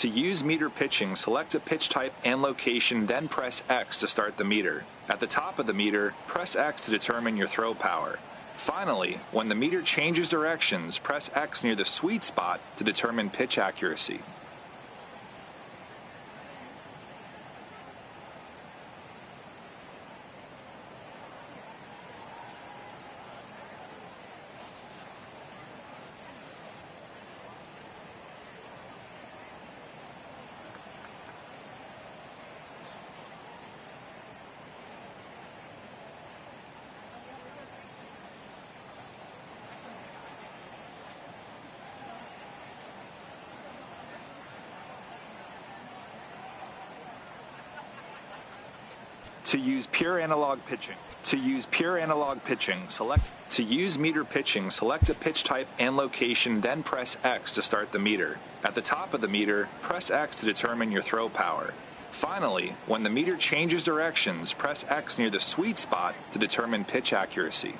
To use meter pitching, select a pitch type and location, then press X to start the meter. At the top of the meter, press X to determine your throw power. Finally, when the meter changes directions, press X near the sweet spot to determine pitch accuracy. To use pure analog pitching. To use pure analog pitching, to use meter pitching, select a pitch type and location, then press X to start the meter. At the top of the meter, press X to determine your throw power. Finally, when the meter changes directions, press X near the sweet spot to determine pitch accuracy.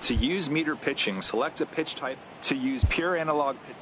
To use meter pitching, select a pitch type. To use pure analog pitching.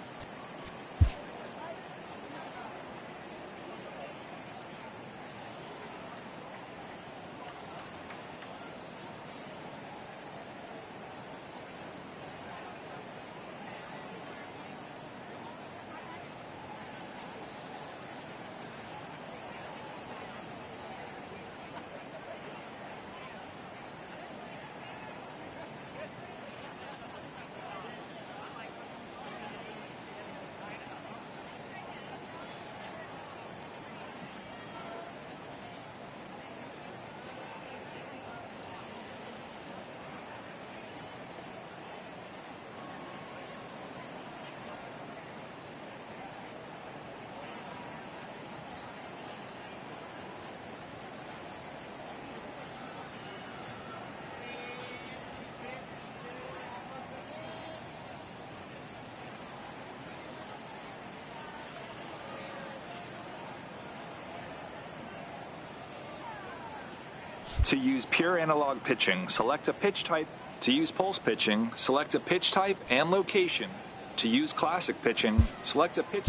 To use pure analog pitching, select a pitch type. To use pulse pitching, select a pitch type and location. To use classic pitching, select a pitch.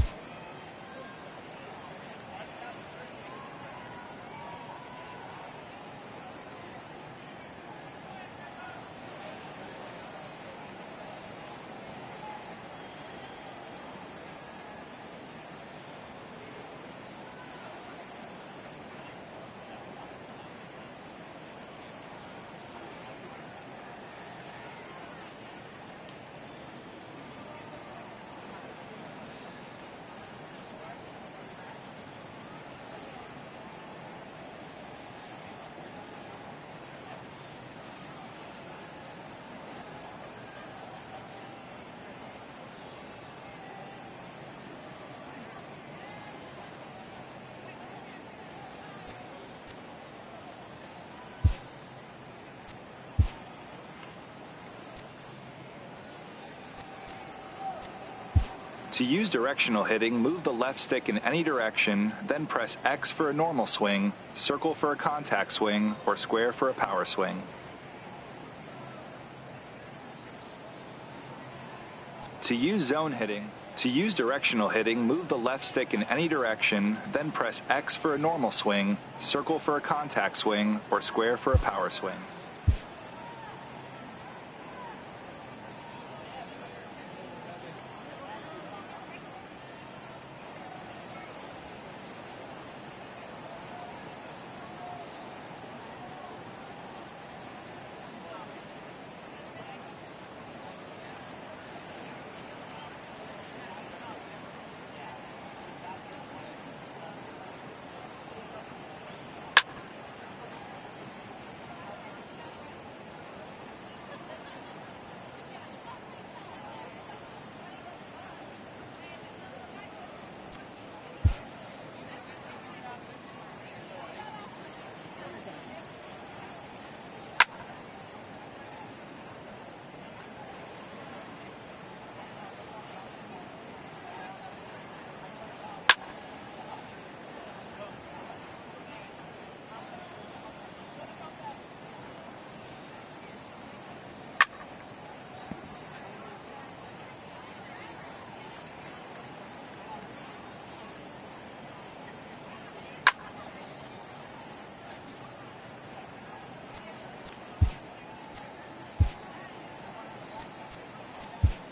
To use directional hitting, move the left stick in any direction, then press X for a normal swing, circle for a contact swing, or square for a power swing. To use zone hitting, to use directional hitting, move the left stick in any direction, then press X for a normal swing, circle for a contact swing, or square for a power swing.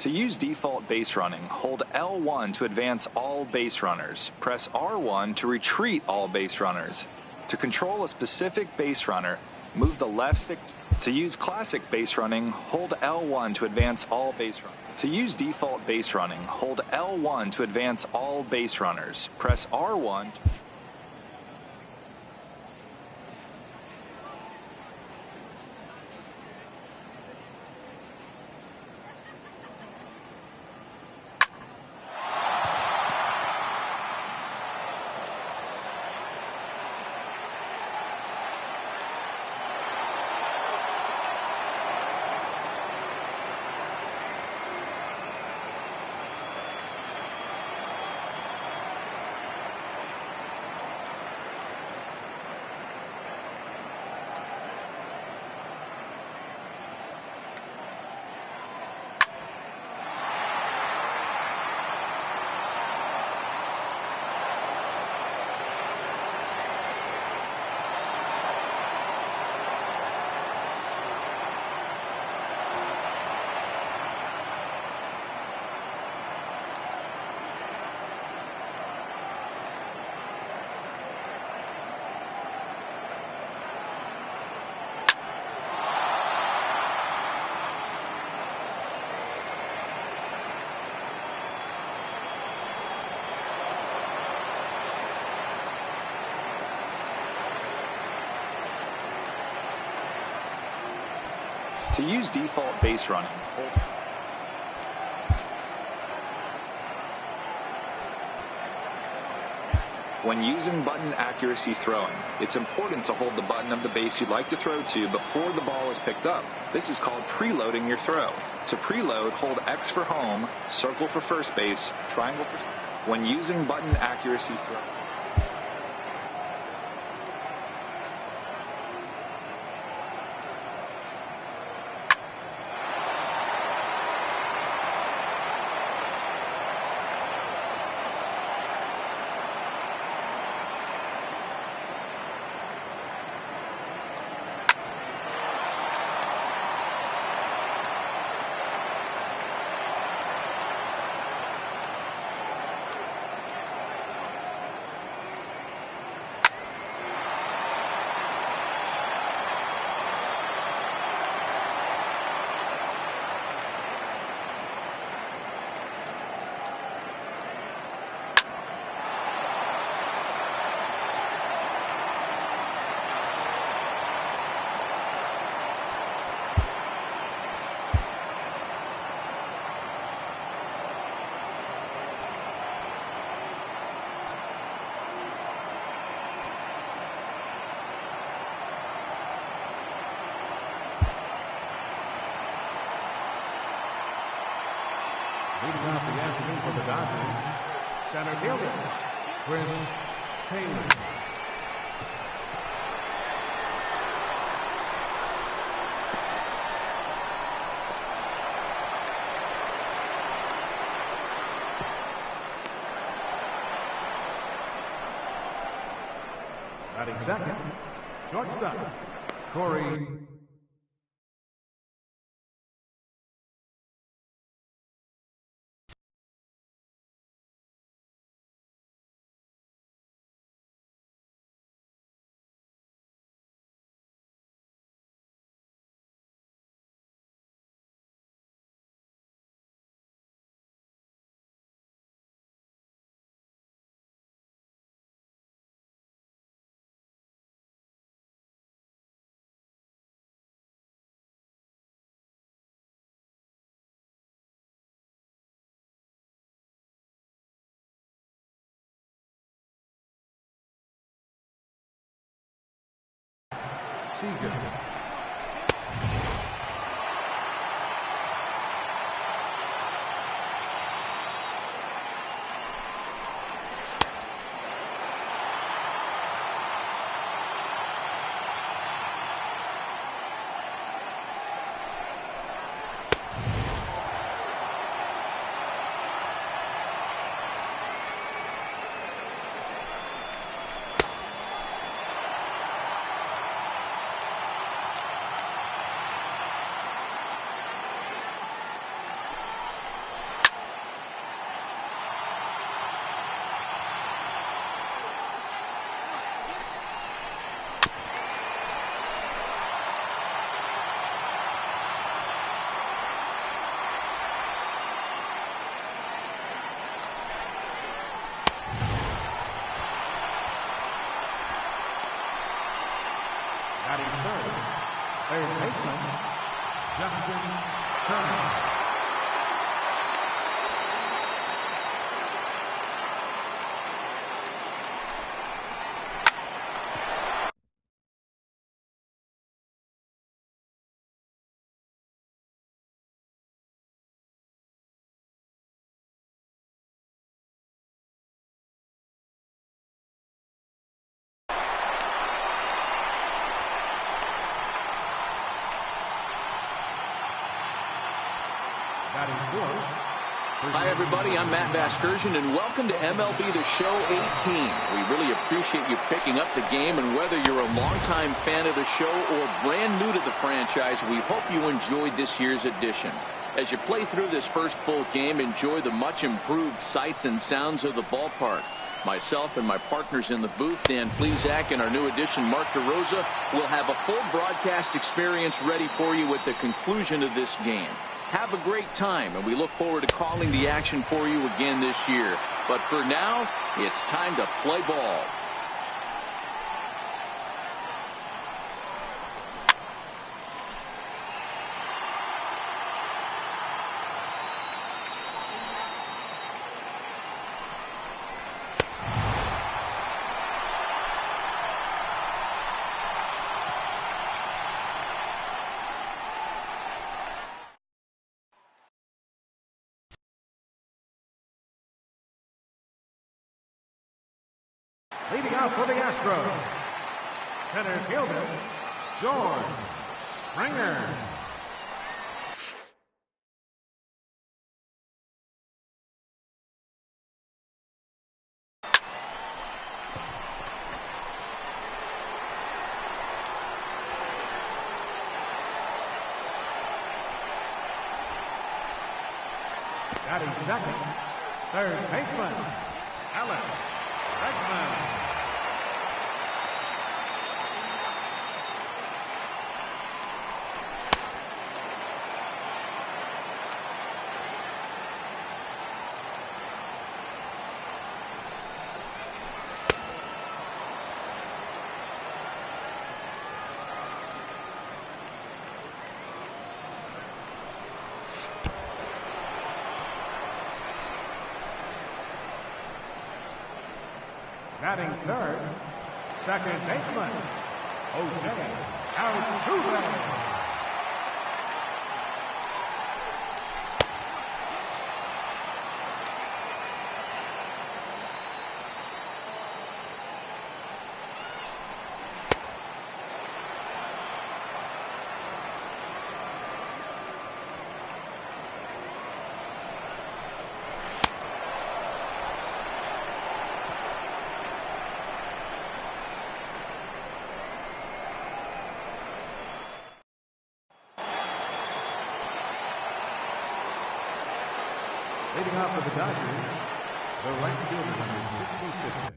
To use default base running, hold L1 to advance all base runners. Press R1 to retreat all base runners. To control a specific base runner, move the left stick. To use classic base running, hold L1 to advance all base runners. To use default base running, hold L1 to advance all base runners. Press R1. To use default base running, hold. When using button accuracy throwing, it's important to hold the button of the base you'd like to throw to before the ball is picked up. This is called preloading your throw. To preload, hold X for home, circle for first base, triangle for... When using button accuracy throwing, Leading off the afternoon for the Dodgers, center fielder, Chris Taylor. Batting second, shortstop, Corey. Seager. Third baseman, Justin Turner. Hi, everybody. I'm Matt Vasgersian, and welcome to MLB The Show 18. We really appreciate you picking up the game, and whether you're a longtime fan of the show or brand new to the franchise, we hope you enjoyed this year's edition. As you play through this first full game, enjoy the much improved sights and sounds of the ballpark. Myself and my partners in the booth, Dan Plesac, and our new addition, Mark DeRosa, will have a full broadcast experience ready for you at the conclusion of this game. Have a great time, and we look forward to calling the action for you again this year. But for now, it's time to play ball. Leading out for the Astros, center fielder, George Springer. Batting second, third baseman, Alex Bregman. Batting third, second baseman, Jose Altuve. Leading off for the Dodgers, the right fielder, number 66.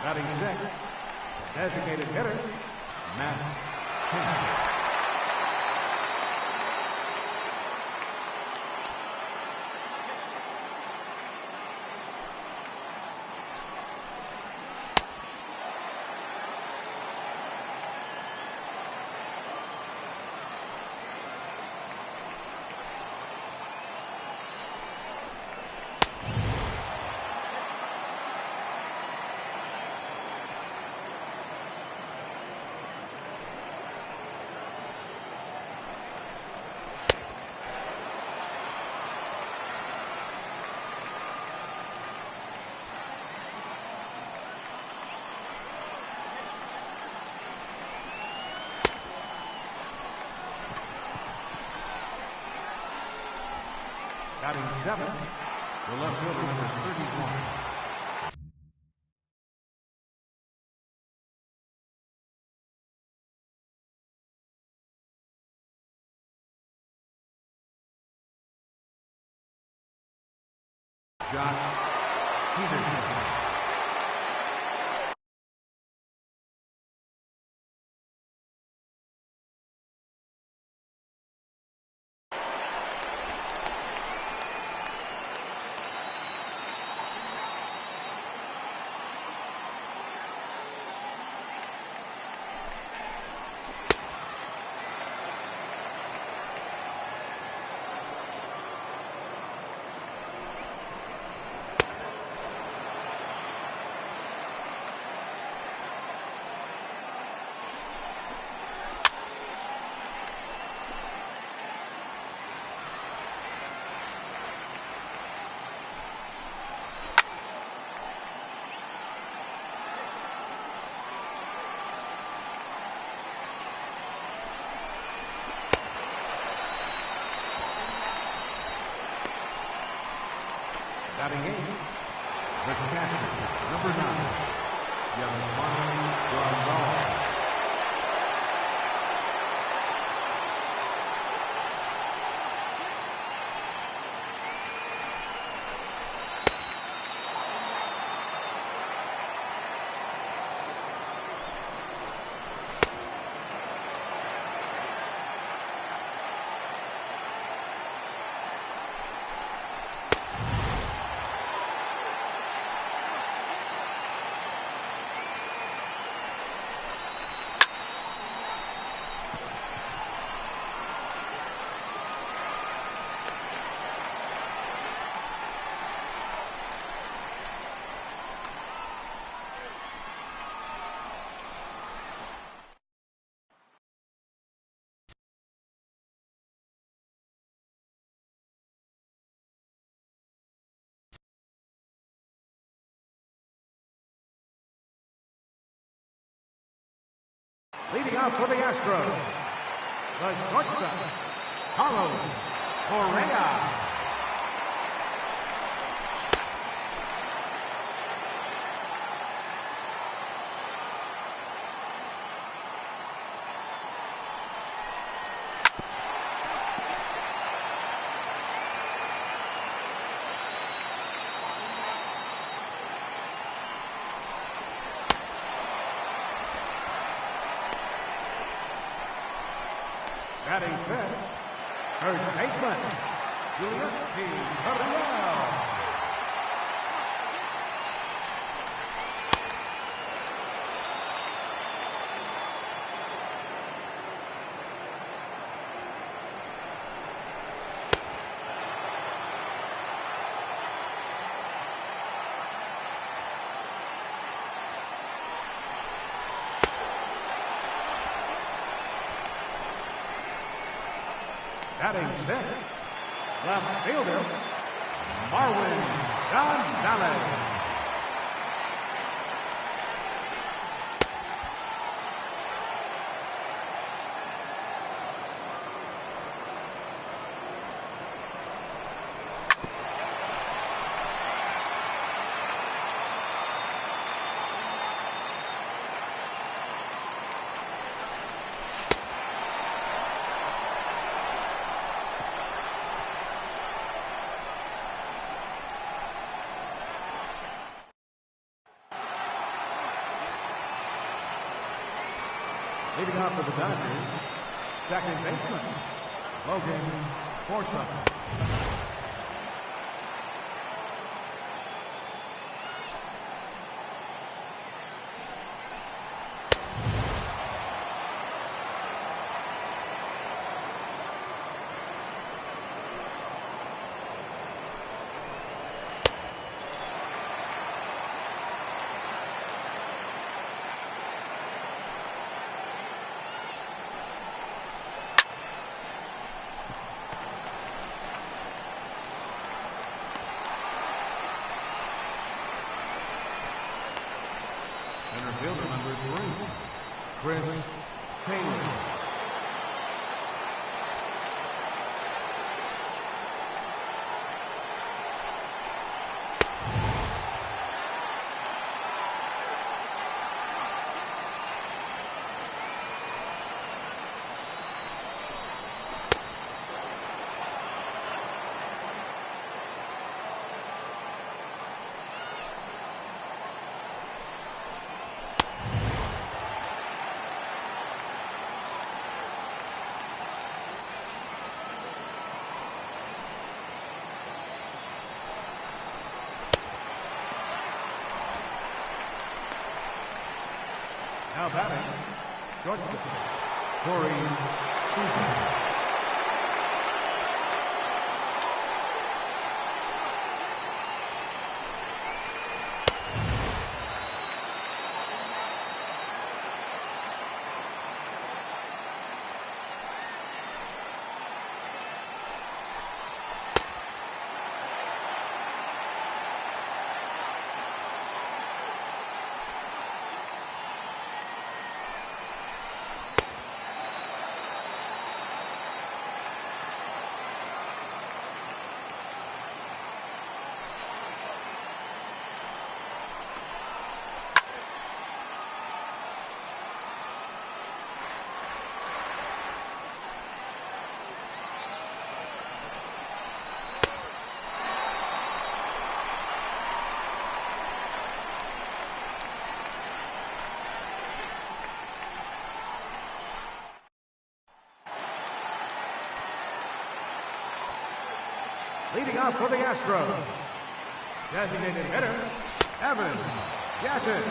Batting sixth, designated hitter, Matt Kennedy. Batting seventh, the left fielder, number 31. Josh Peterson. Batting eighth, the catcher, number 9, Young Gonzalez. Leading off for the Astros, the shortstop, Carlos Correa. Batting fifth, first baseman, Julius P. Carriel. Batting sixth, left fielder, Marwin Gonzalez. Leading off for the Dodgers, second baseman, Logan Forsythe. Center fielder number 3, Chris Taylor. Now batting, shortstop, Corey Season. Leading off for the Astros, designated hitter, Evan Gattis.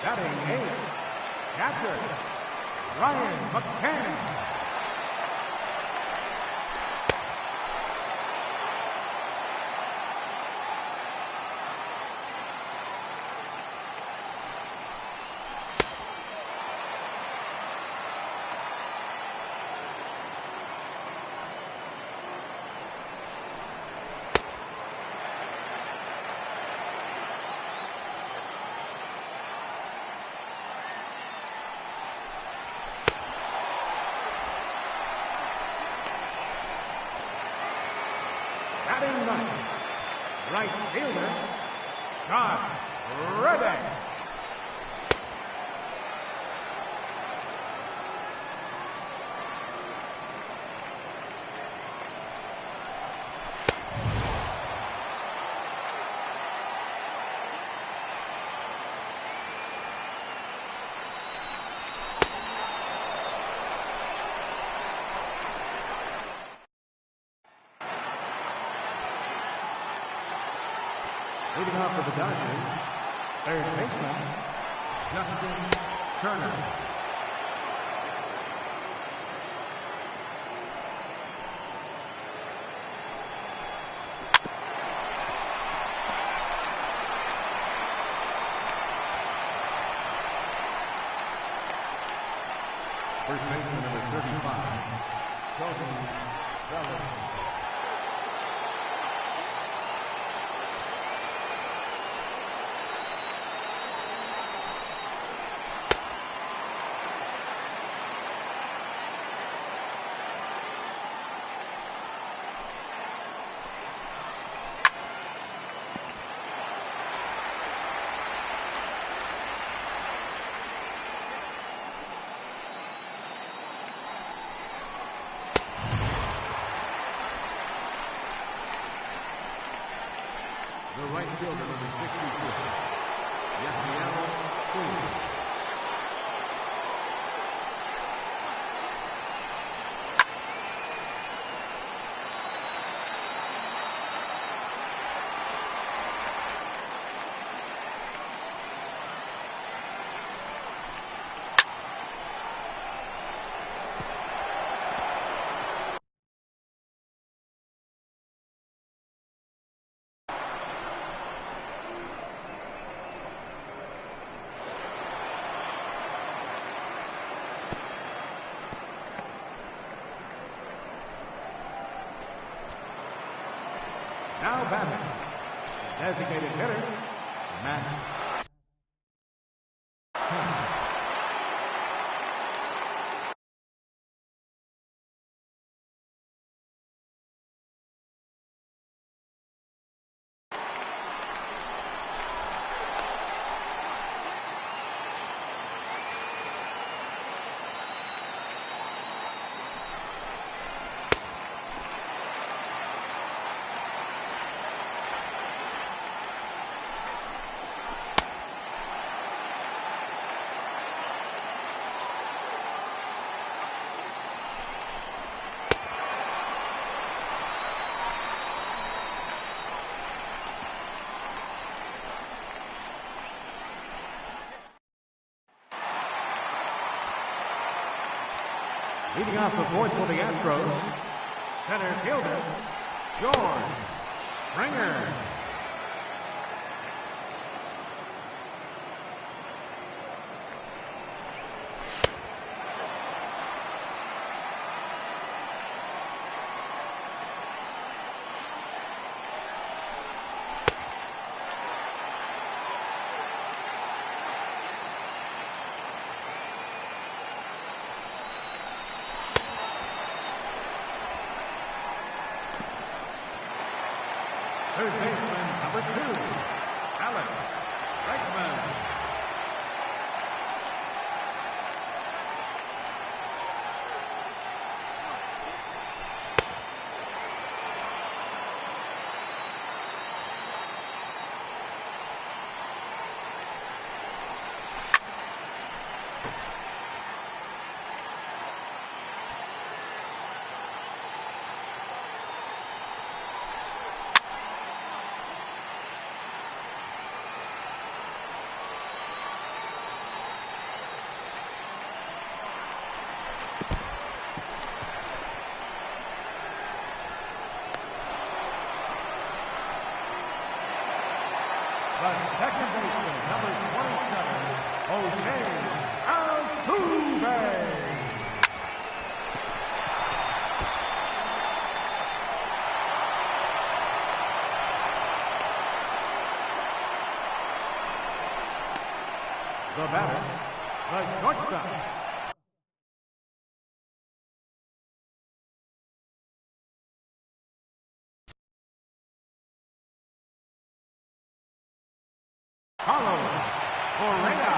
Batting eighth, catcher, Ryan McCann. Batting ninth, right fielder, Scott Reddick. Leading off for the Dodgers, third baseman, Justin Turner. First baseman number 35, Sheldon Bellamy. The right fielder, number 64, Yasmiel Cruz. Now batting, designated hitter, Matt. Leading off the fourth for the Astros, center fielder, George Springer. Third baseman, number 2, Alex Reichman. The second baseman, number 27, Jose Altuve. The batter, the shortstop, Carlos Correa.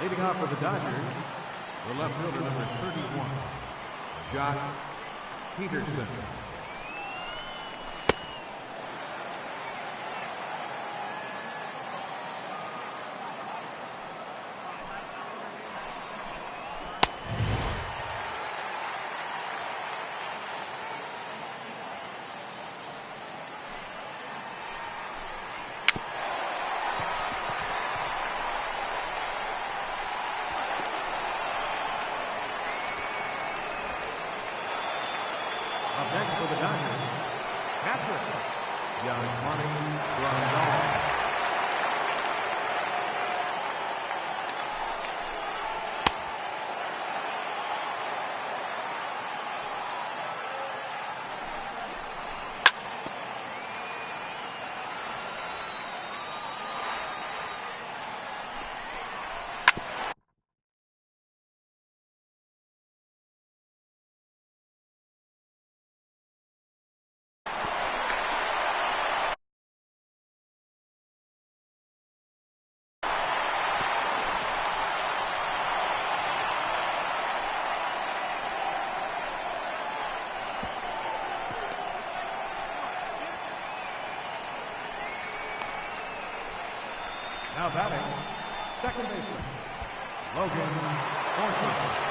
Leading off for the Dodgers, the left fielder, number 31, Josh Peterson. Up next for the Dodgers, catcher, Gianni Grandal. Now batting, second baseman, Logan Thornton.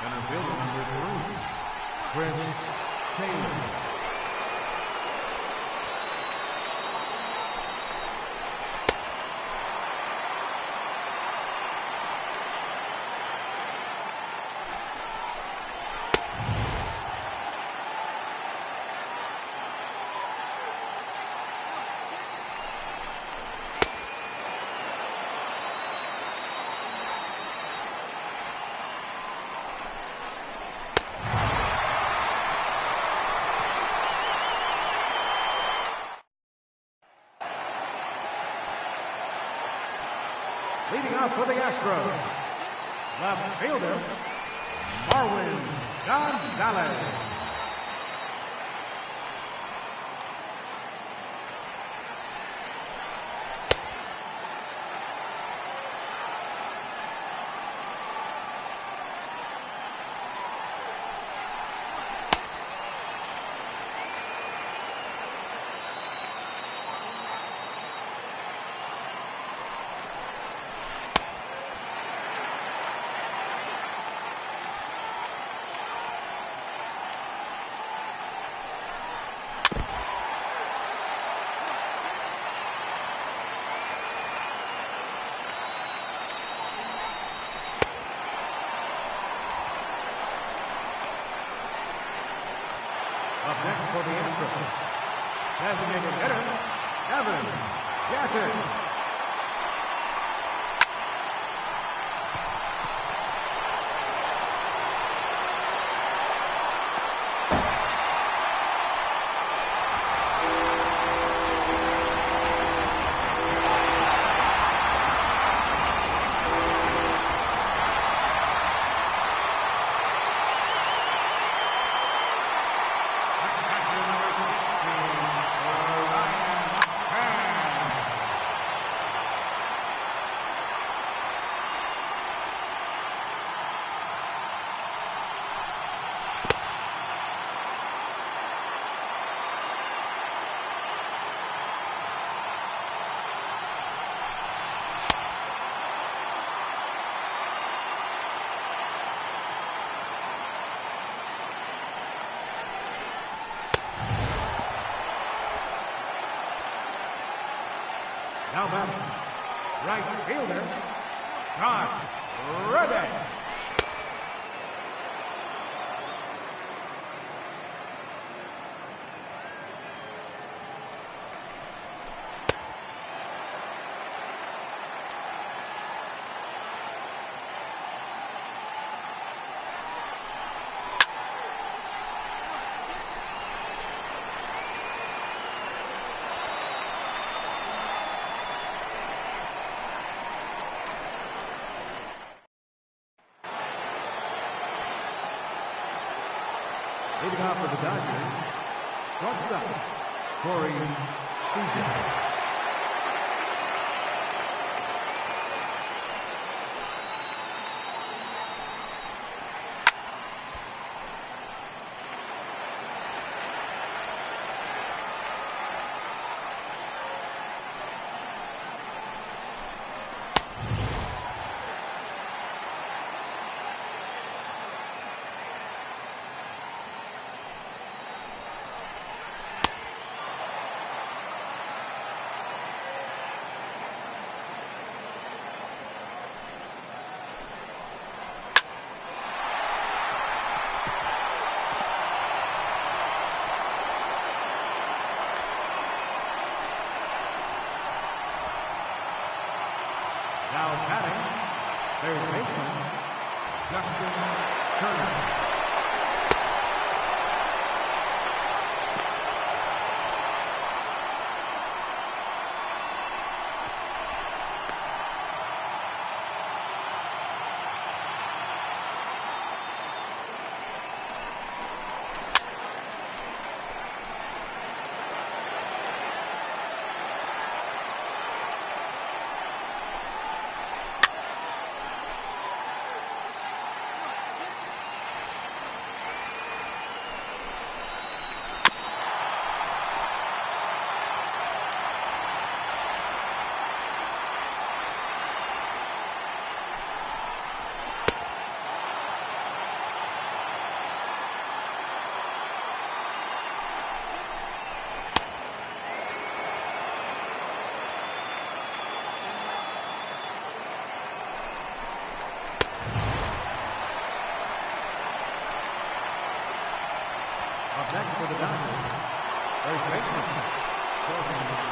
Center fielder, number 3, Chris Taylor. Leading off for the Astros, left fielder, Marwin Gonzalez. Up next for the Astros, designated hitter, Evan Jackson. Now batting, right fielder, Josh Reddick. Leading off for the Dodgers, shortstop, Corey Seager. Now batting, third baseman, Justin Turner. Up next for the Dodgers, first baseman, Corbin.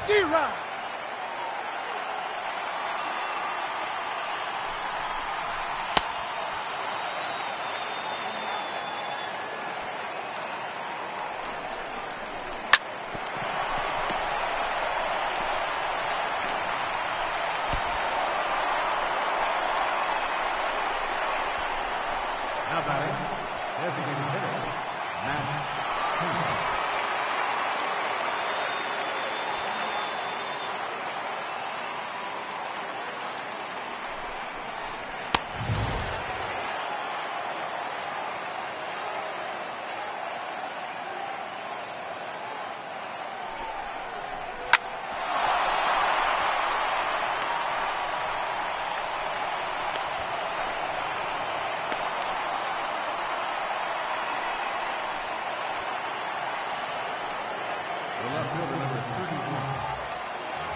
D-Rod. Now batting, designated hitter, Matt Kemp. The left fielder, number 31,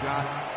Josh.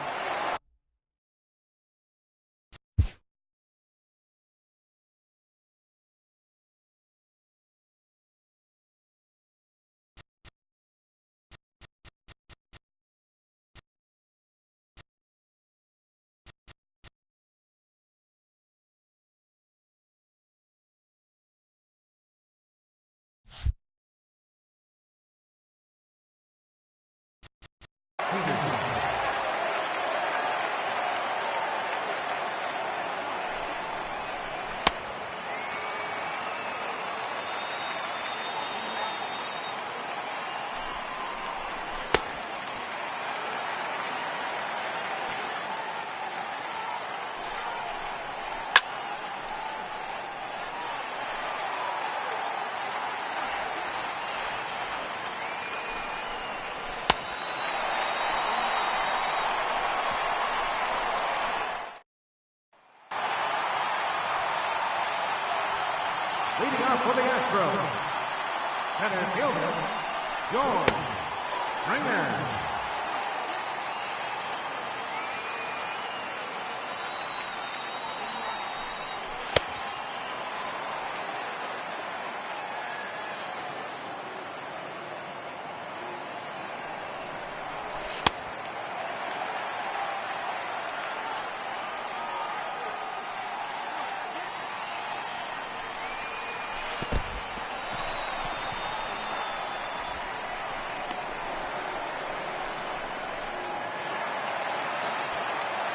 Leading off for the Astros, center fielder, George Springer.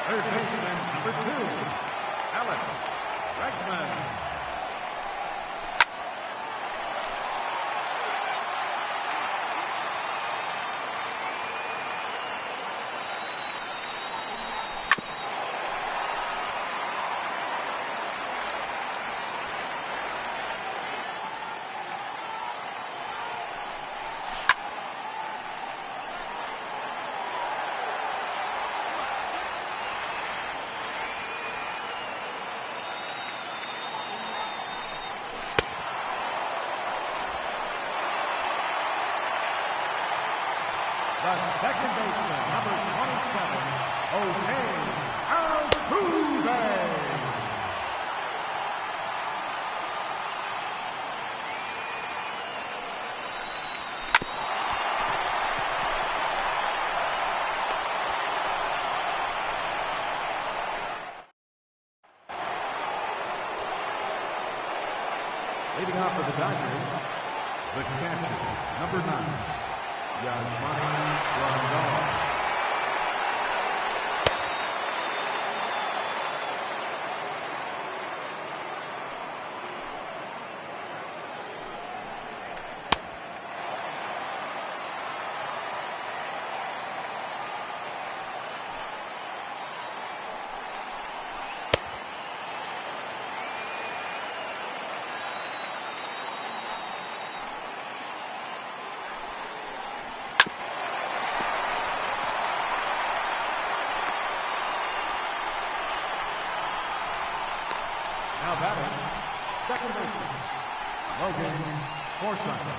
Third baseman, number 2, Alex Bregman. The second baseman, number 27, Altuve. Leading off for the Dodgers, the catcher, number 9. Yasmani Grandal. Now batting, second baseman, Logan Forsythe.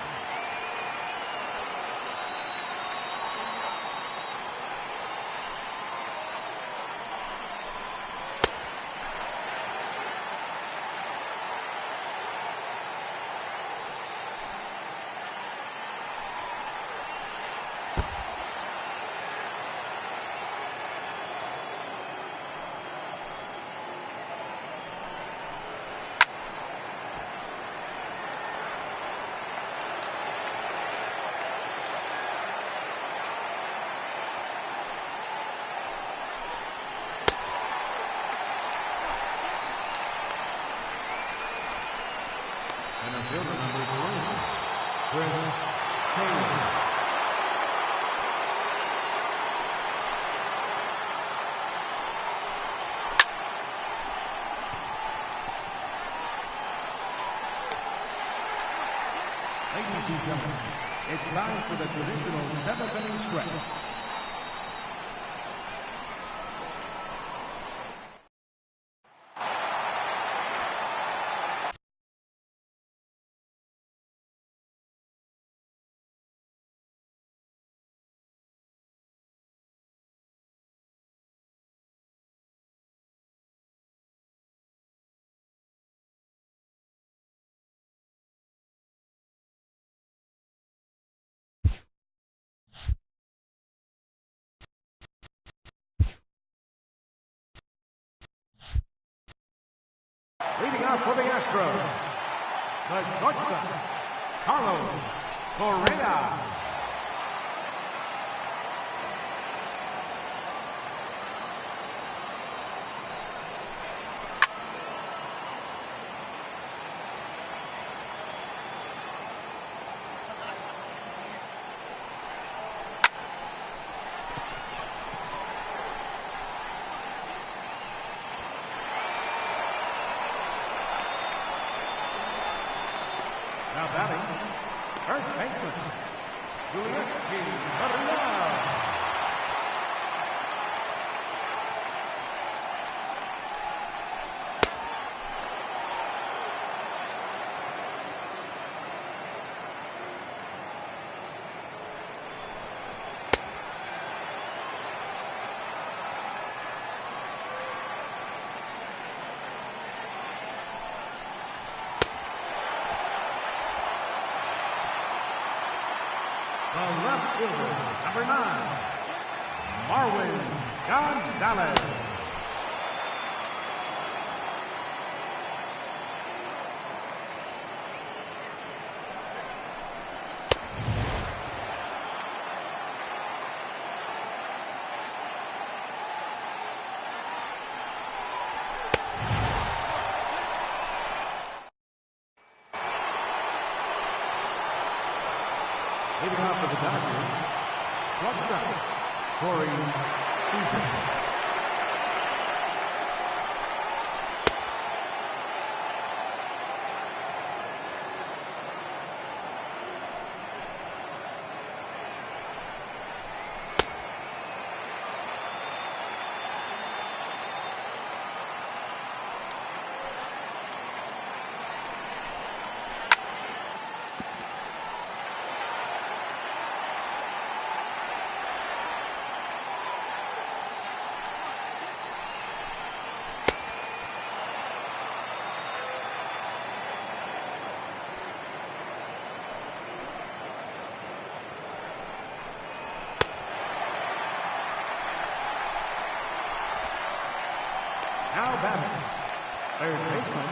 Center fielder number 3, Chris Taylor. Ladies and gentlemen, it's time for the traditional 7th inning stretch. Leading off for the Astros, the shortstop, Carlos Correa. Now batting, first baseman, Julius Maria. The left fielder, number 9, Marwin Gonzalez. Leading off for the Dodgers, shortstop, Corey Seager. Now batting, third baseman,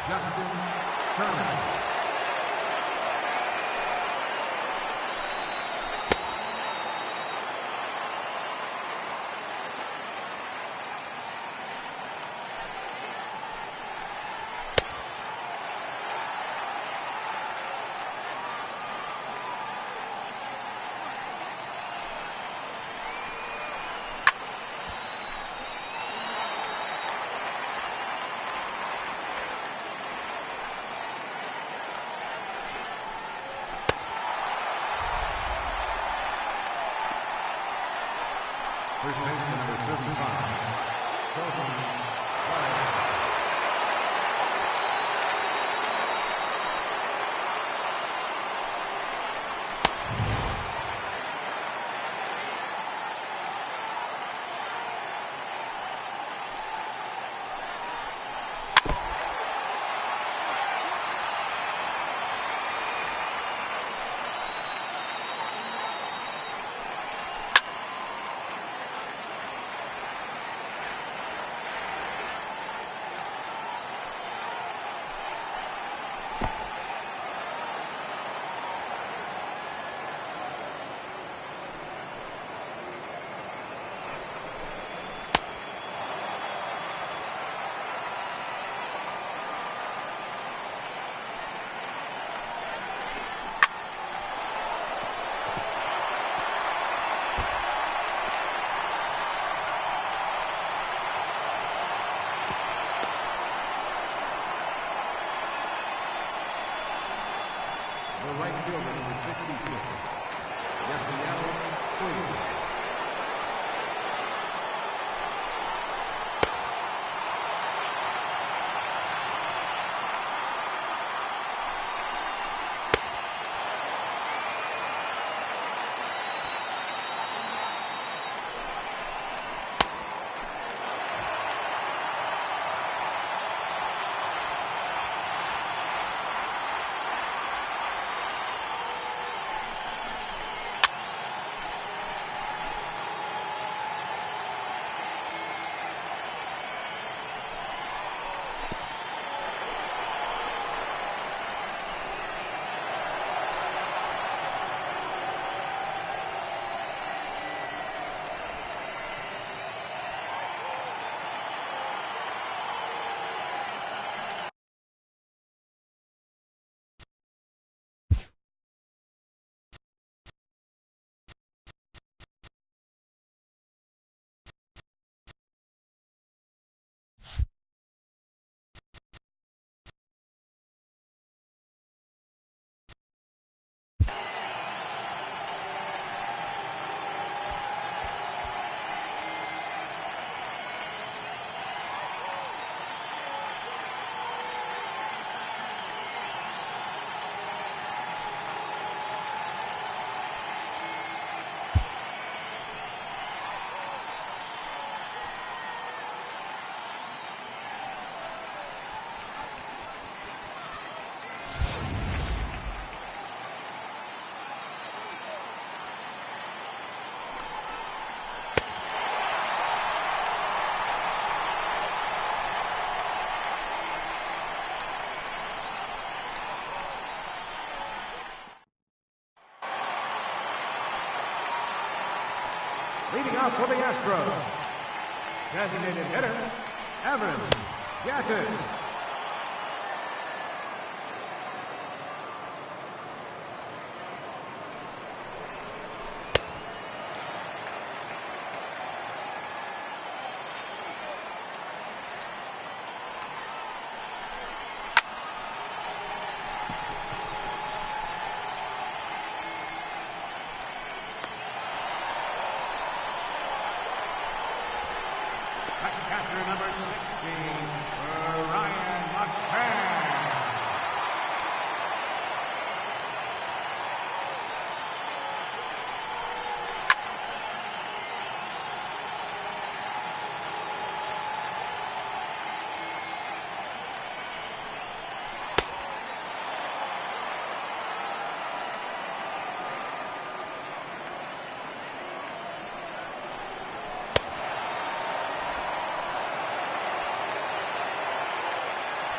Justin Turner. First baseman number 35, Colton White. The right fielder, number 62. HAVOCxXXSVU. Leading off for the Astros, designated hitter, Evan Gattis. Catcher number 16, Ryan McCann.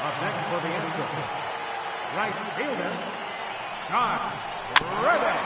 Up next for the Astros, right fielder, Sean Reddick.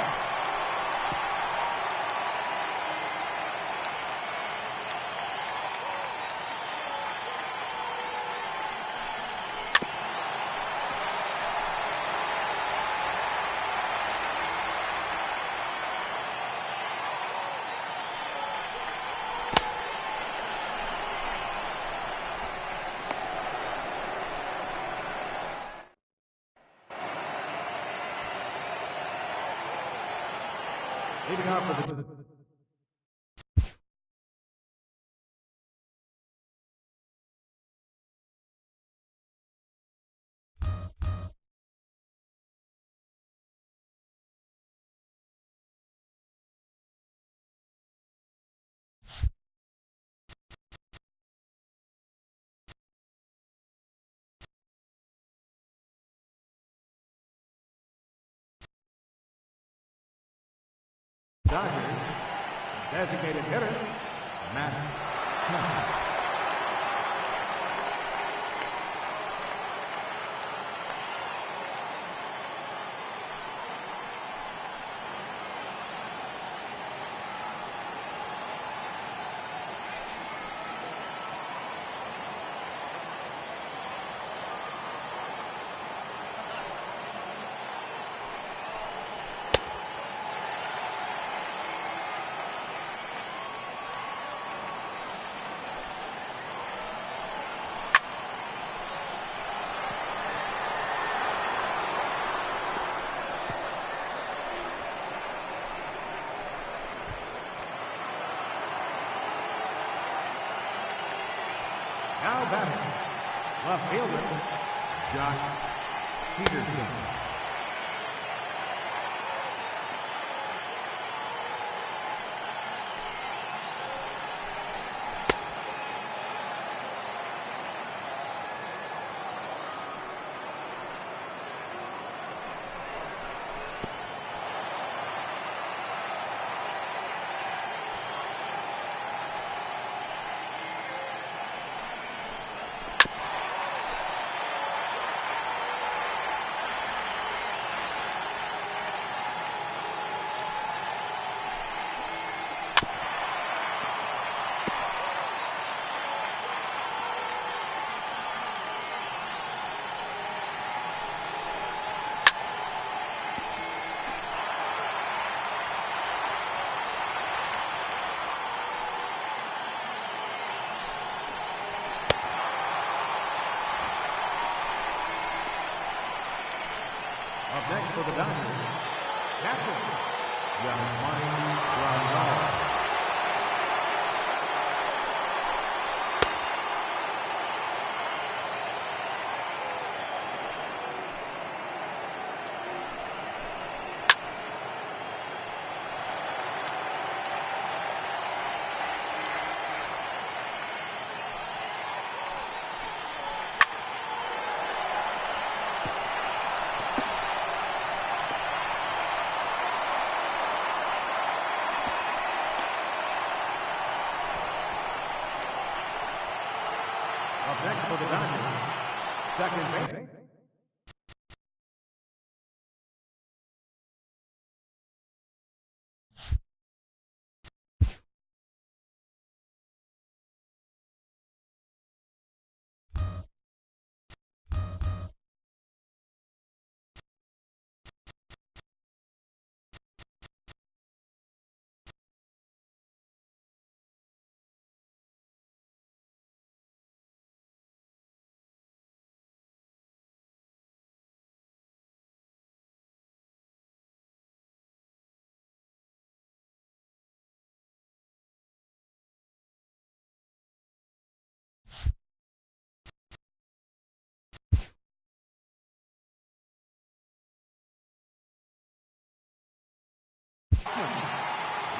Leading off for the Dodgers, designated hitter, Matt Kemp. batter, left fielder, Josh Peterson. Up next for the Dodgers, captain, Yasmani Grandal. Up next for the Dodgers, second base,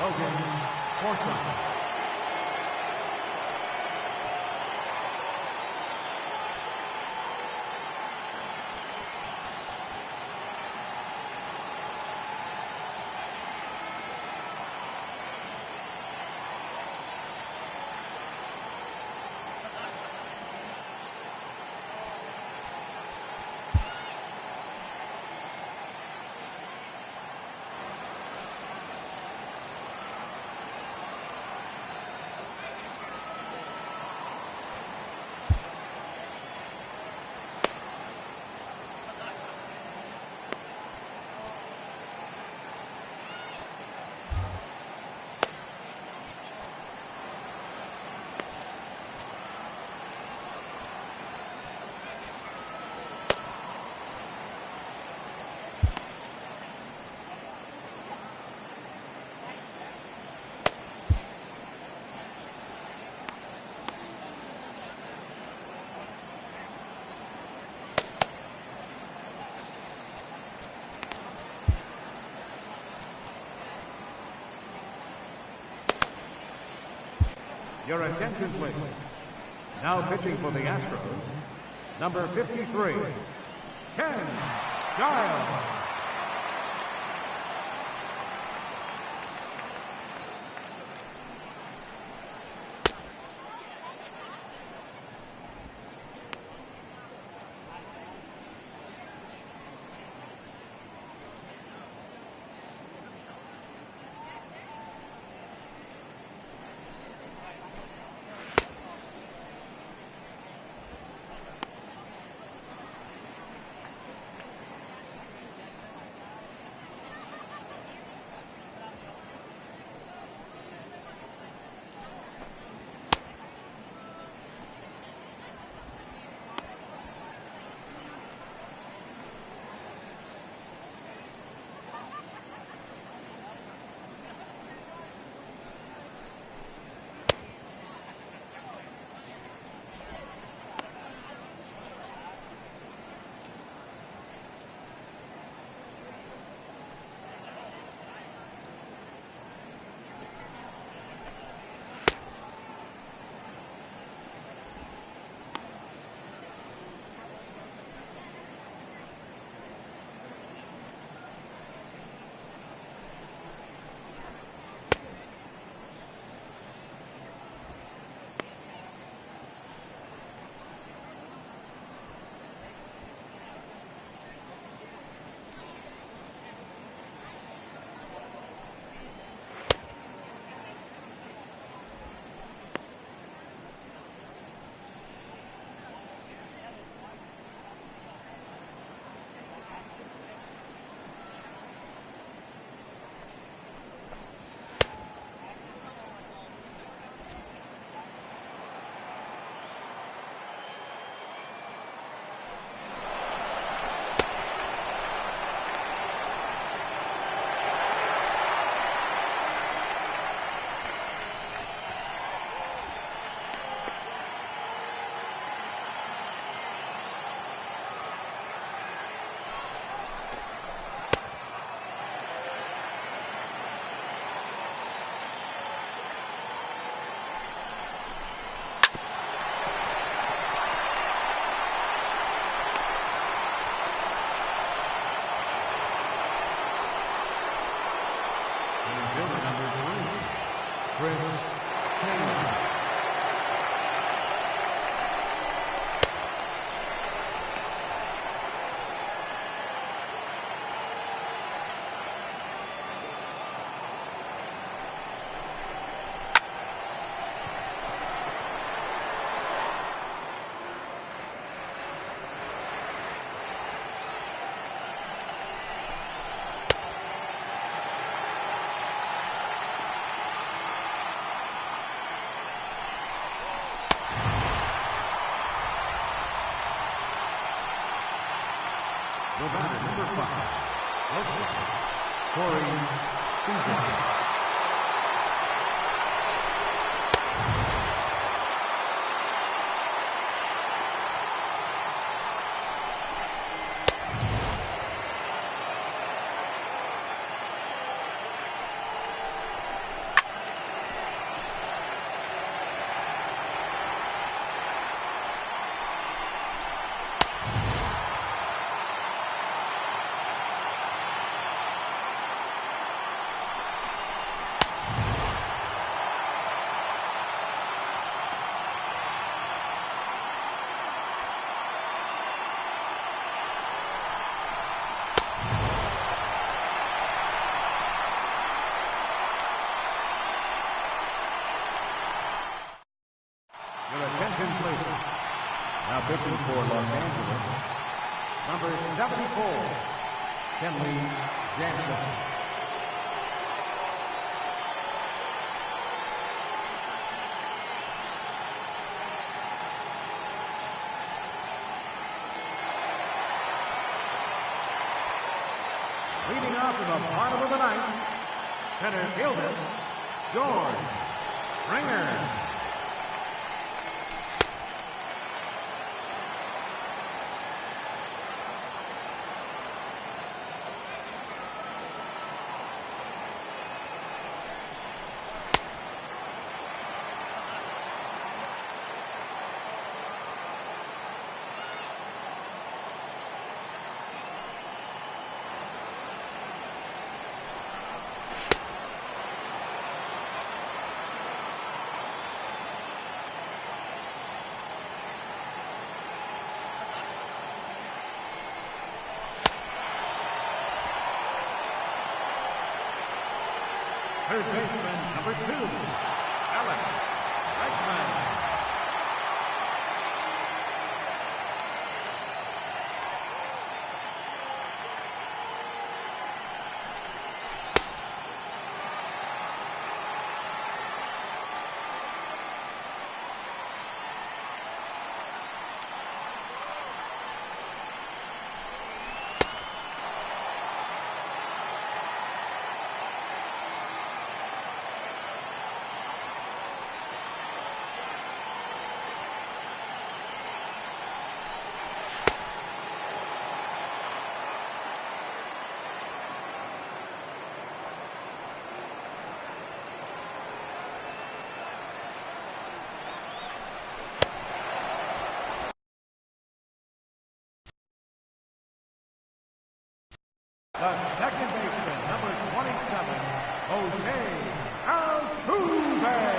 Logan Forsythe. Your attention, please. Now pitching for the Astros, number 53, Ken Giles. The batter, number 5, outfielder, Corey Seager. Your attention, please. Now pitching for Los Angeles, number 74, Kenley Jansen. Leading off in the bottom of the ninth, center fielder, George Springer. Third baseman, number 2, Alex Reichman. The second baseman, number 27, Jose Altuve.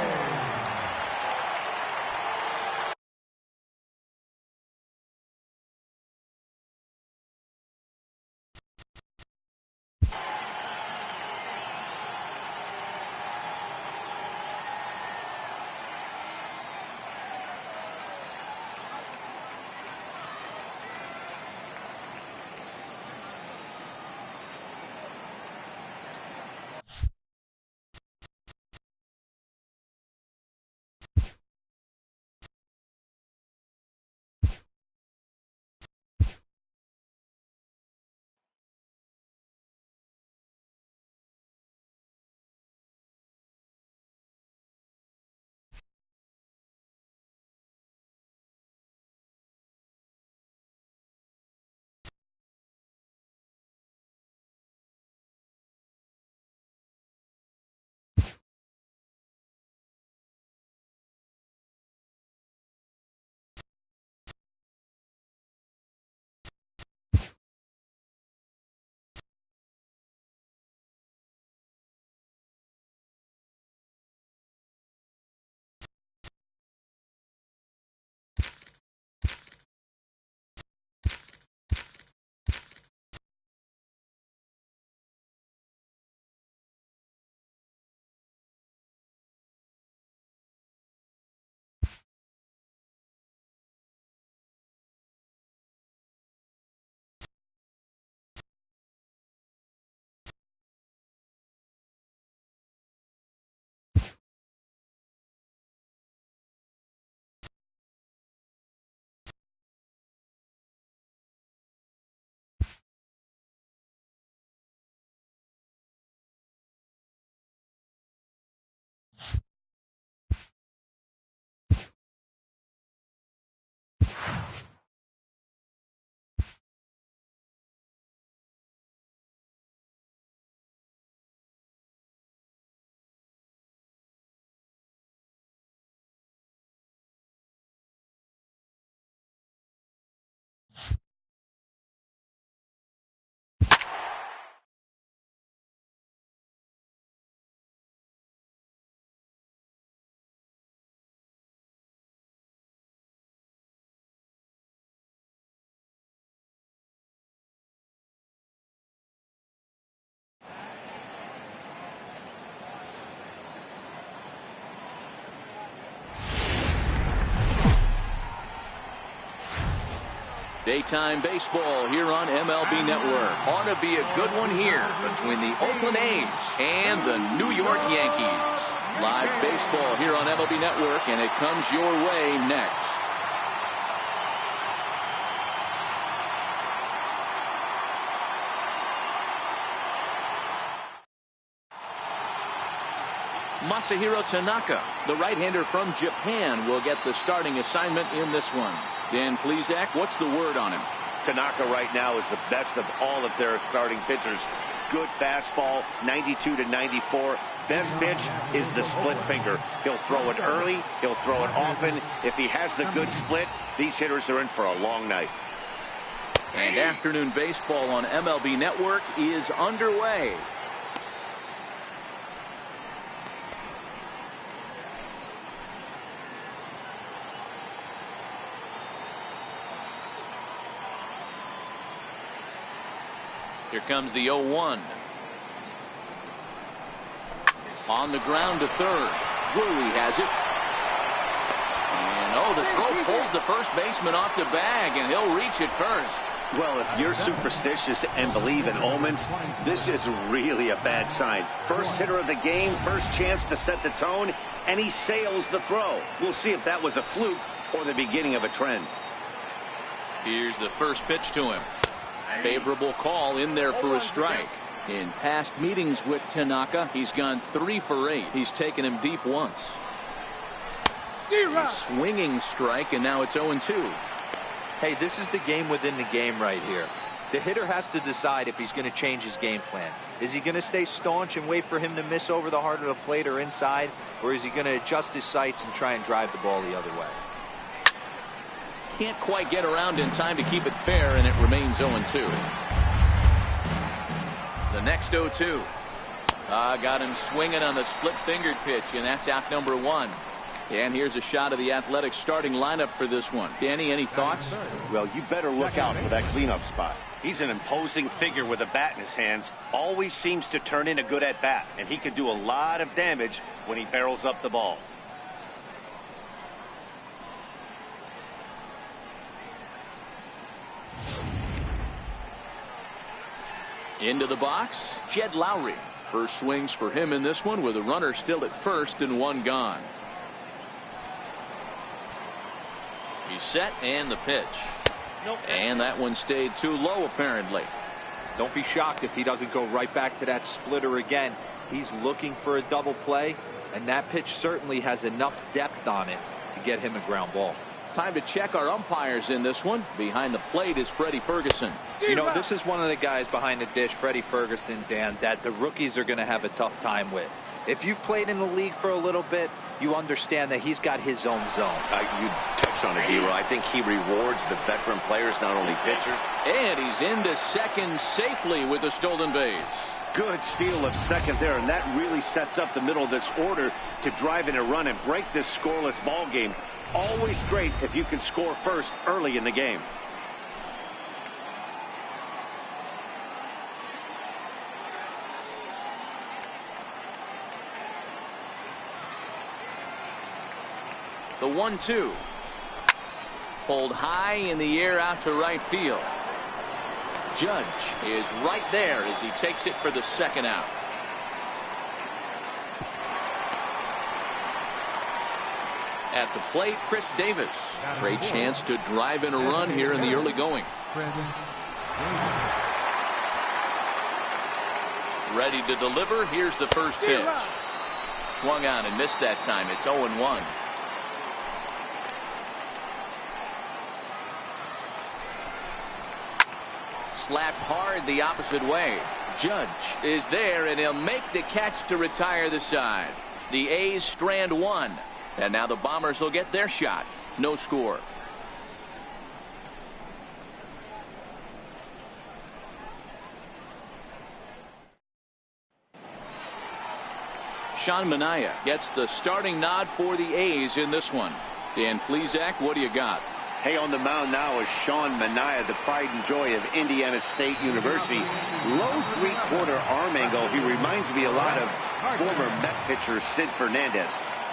Daytime baseball here on MLB Network. Ought to be a good one here between the Oakland A's and the New York Yankees. Live baseball here on MLB Network, and it comes your way next. Masahiro Tanaka, the right-hander from Japan, will get the starting assignment in this one. Dan Plesac, what's the word on him? Tanaka right now is the best of all of their starting pitchers. Good fastball, 92 to 94. Best pitch is the split finger. He'll throw it early. He'll throw it often. If he has the good split, these hitters are in for a long night. And afternoon baseball on MLB Network is underway. Here comes the 0-1. On the ground to third. Brewery has it. And the throw pulls the first baseman off the bag, and he'll reach it first. Well, if you're superstitious and believe in omens, this is really a bad sign. First hitter of the game, first chance to set the tone, and he sails the throw. We'll see if that was a fluke or the beginning of a trend. Here's the first pitch to him. Favorable call in there for a strike. In past meetings with Tanaka, he's gone 3 for 8. He's taken him deep once. A swinging strike, and now it's 0-2. Hey, this is the game within the game right here. The hitter has to decide if he's going to change his game plan. Is he going to stay staunch and wait for him to miss over the heart of the plate or inside, or is he going to adjust his sights and try and drive the ball the other way? Can't quite get around in time to keep it fair, and it remains 0-2. The next 0-2. Got him swinging on the split-fingered pitch, and that's out number 1. And here's a shot of the Athletics starting lineup for this one. Danny, any thoughts? Well, you better look out for that cleanup spot. He's an imposing figure with a bat in his hands. Always seems to turn in a good at-bat, and he can do a lot of damage when he barrels up the ball. Into the box, Jed Lowry. First swings for him in this one with a runner still at first and 1 gone. He's set, and the pitch. And that one stayed too low, apparently. Don't be shocked if he doesn't go right back to that splitter again. He's looking for a double play, and that pitch certainly has enough depth on it to get him a ground ball. Time to check our umpires in this one. Behind the plate is Freddie Ferguson. You know, this is one of the guys behind the dish, Freddie Ferguson, Dan, that the rookies are going to have a tough time with. If you've played in the league for a little bit, you understand that he's got his own zone. You touched on it, Hero. I think he rewards the veteran players, not only pitchers. And he's into second safely with a stolen base. Good steal of second there, and that really sets up the middle of this order to drive in a run and break this scoreless ball game. Always great if you can score first early in the game. The 1-2. Pulled high in the air out to right field. Judge is right there as he takes it for the second out. At the plate, Chris Davis. Great chance to drive in a run here in the early going. Ready to deliver. Here's the first pitch. Swung on and missed that time. It's 0-1. Slapped hard the opposite way. Judge is there, and he'll make the catch to retire the side. The A's strand 1. And now the Bombers will get their shot. No score. Sean Manaea gets the starting nod for the A's in this one. Dan Plesac, what do you got? Hey, on the mound now is Sean Manaea, the pride and joy of Indiana State University. Low three-quarter arm angle. He reminds me a lot of former Met pitcher Sid Fernandez.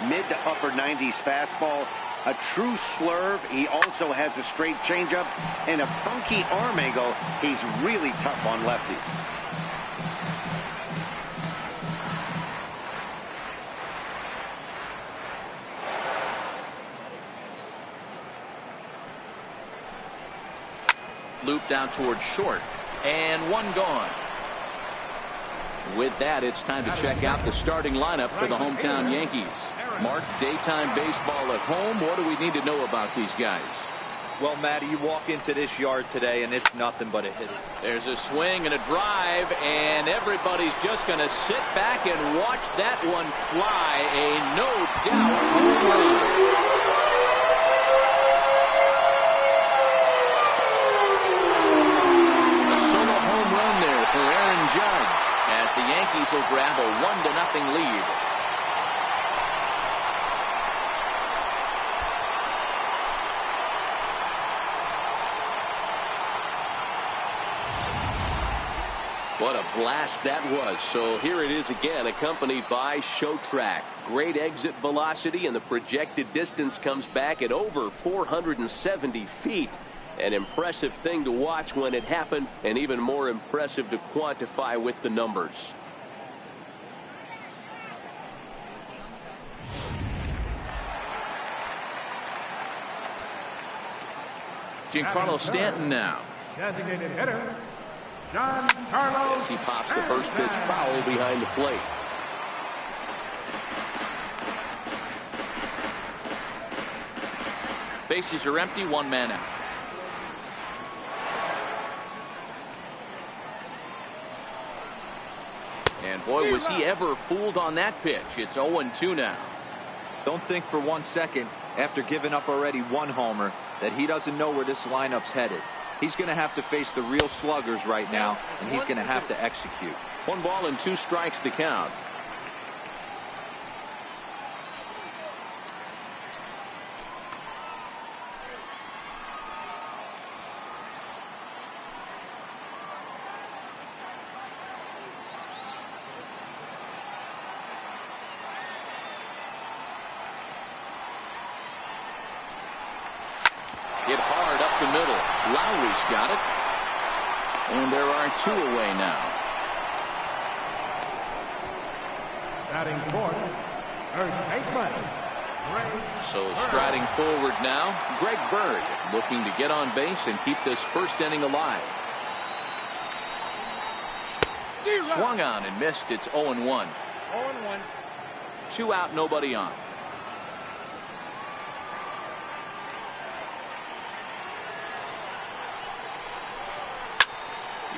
Mid to upper 90s fastball, a true slurve. He also has a straight changeup and a funky arm angle. He's really tough on lefties. Looped out towards short, and one gone. With that, it's time to check out the starting lineup for the hometown Yankees. Mark, daytime baseball at home. What do we need to know about these guys? Well, Matty, you walk into this yard today, and it's nothing but a hitter. There's a swing and a drive, and everybody's just going to sit back and watch that one fly. A no-doubt home run. For Aaron Judge, as the Yankees will grab a 1-0 lead. What a blast that was. So here it is again, accompanied by show track. Great exit velocity, and the projected distance comes back at over 470 feet. An impressive thing to watch when it happened, and even more impressive to quantify with the numbers. Giancarlo Stanton now. Designated hitter, Giancarlo. As he pops the first pitch foul behind the plate. Bases are empty, one man out. And boy, was he ever fooled on that pitch. It's 0-2 now. Don't think for 1 second, after giving up already one homer, that he doesn't know where this lineup's headed. He's going to have to face the real sluggers right now, and he's going to have to execute. 1 ball and 2 strikes to count. Hit hard up the middle. Lowry's got it. And there are 2 away now. Batting fourth, third baseman. So striding forward now, Greg Bird looking to get on base and keep this first inning alive. Swung on and missed. It's 0-1. 0-1. 2 out, nobody on.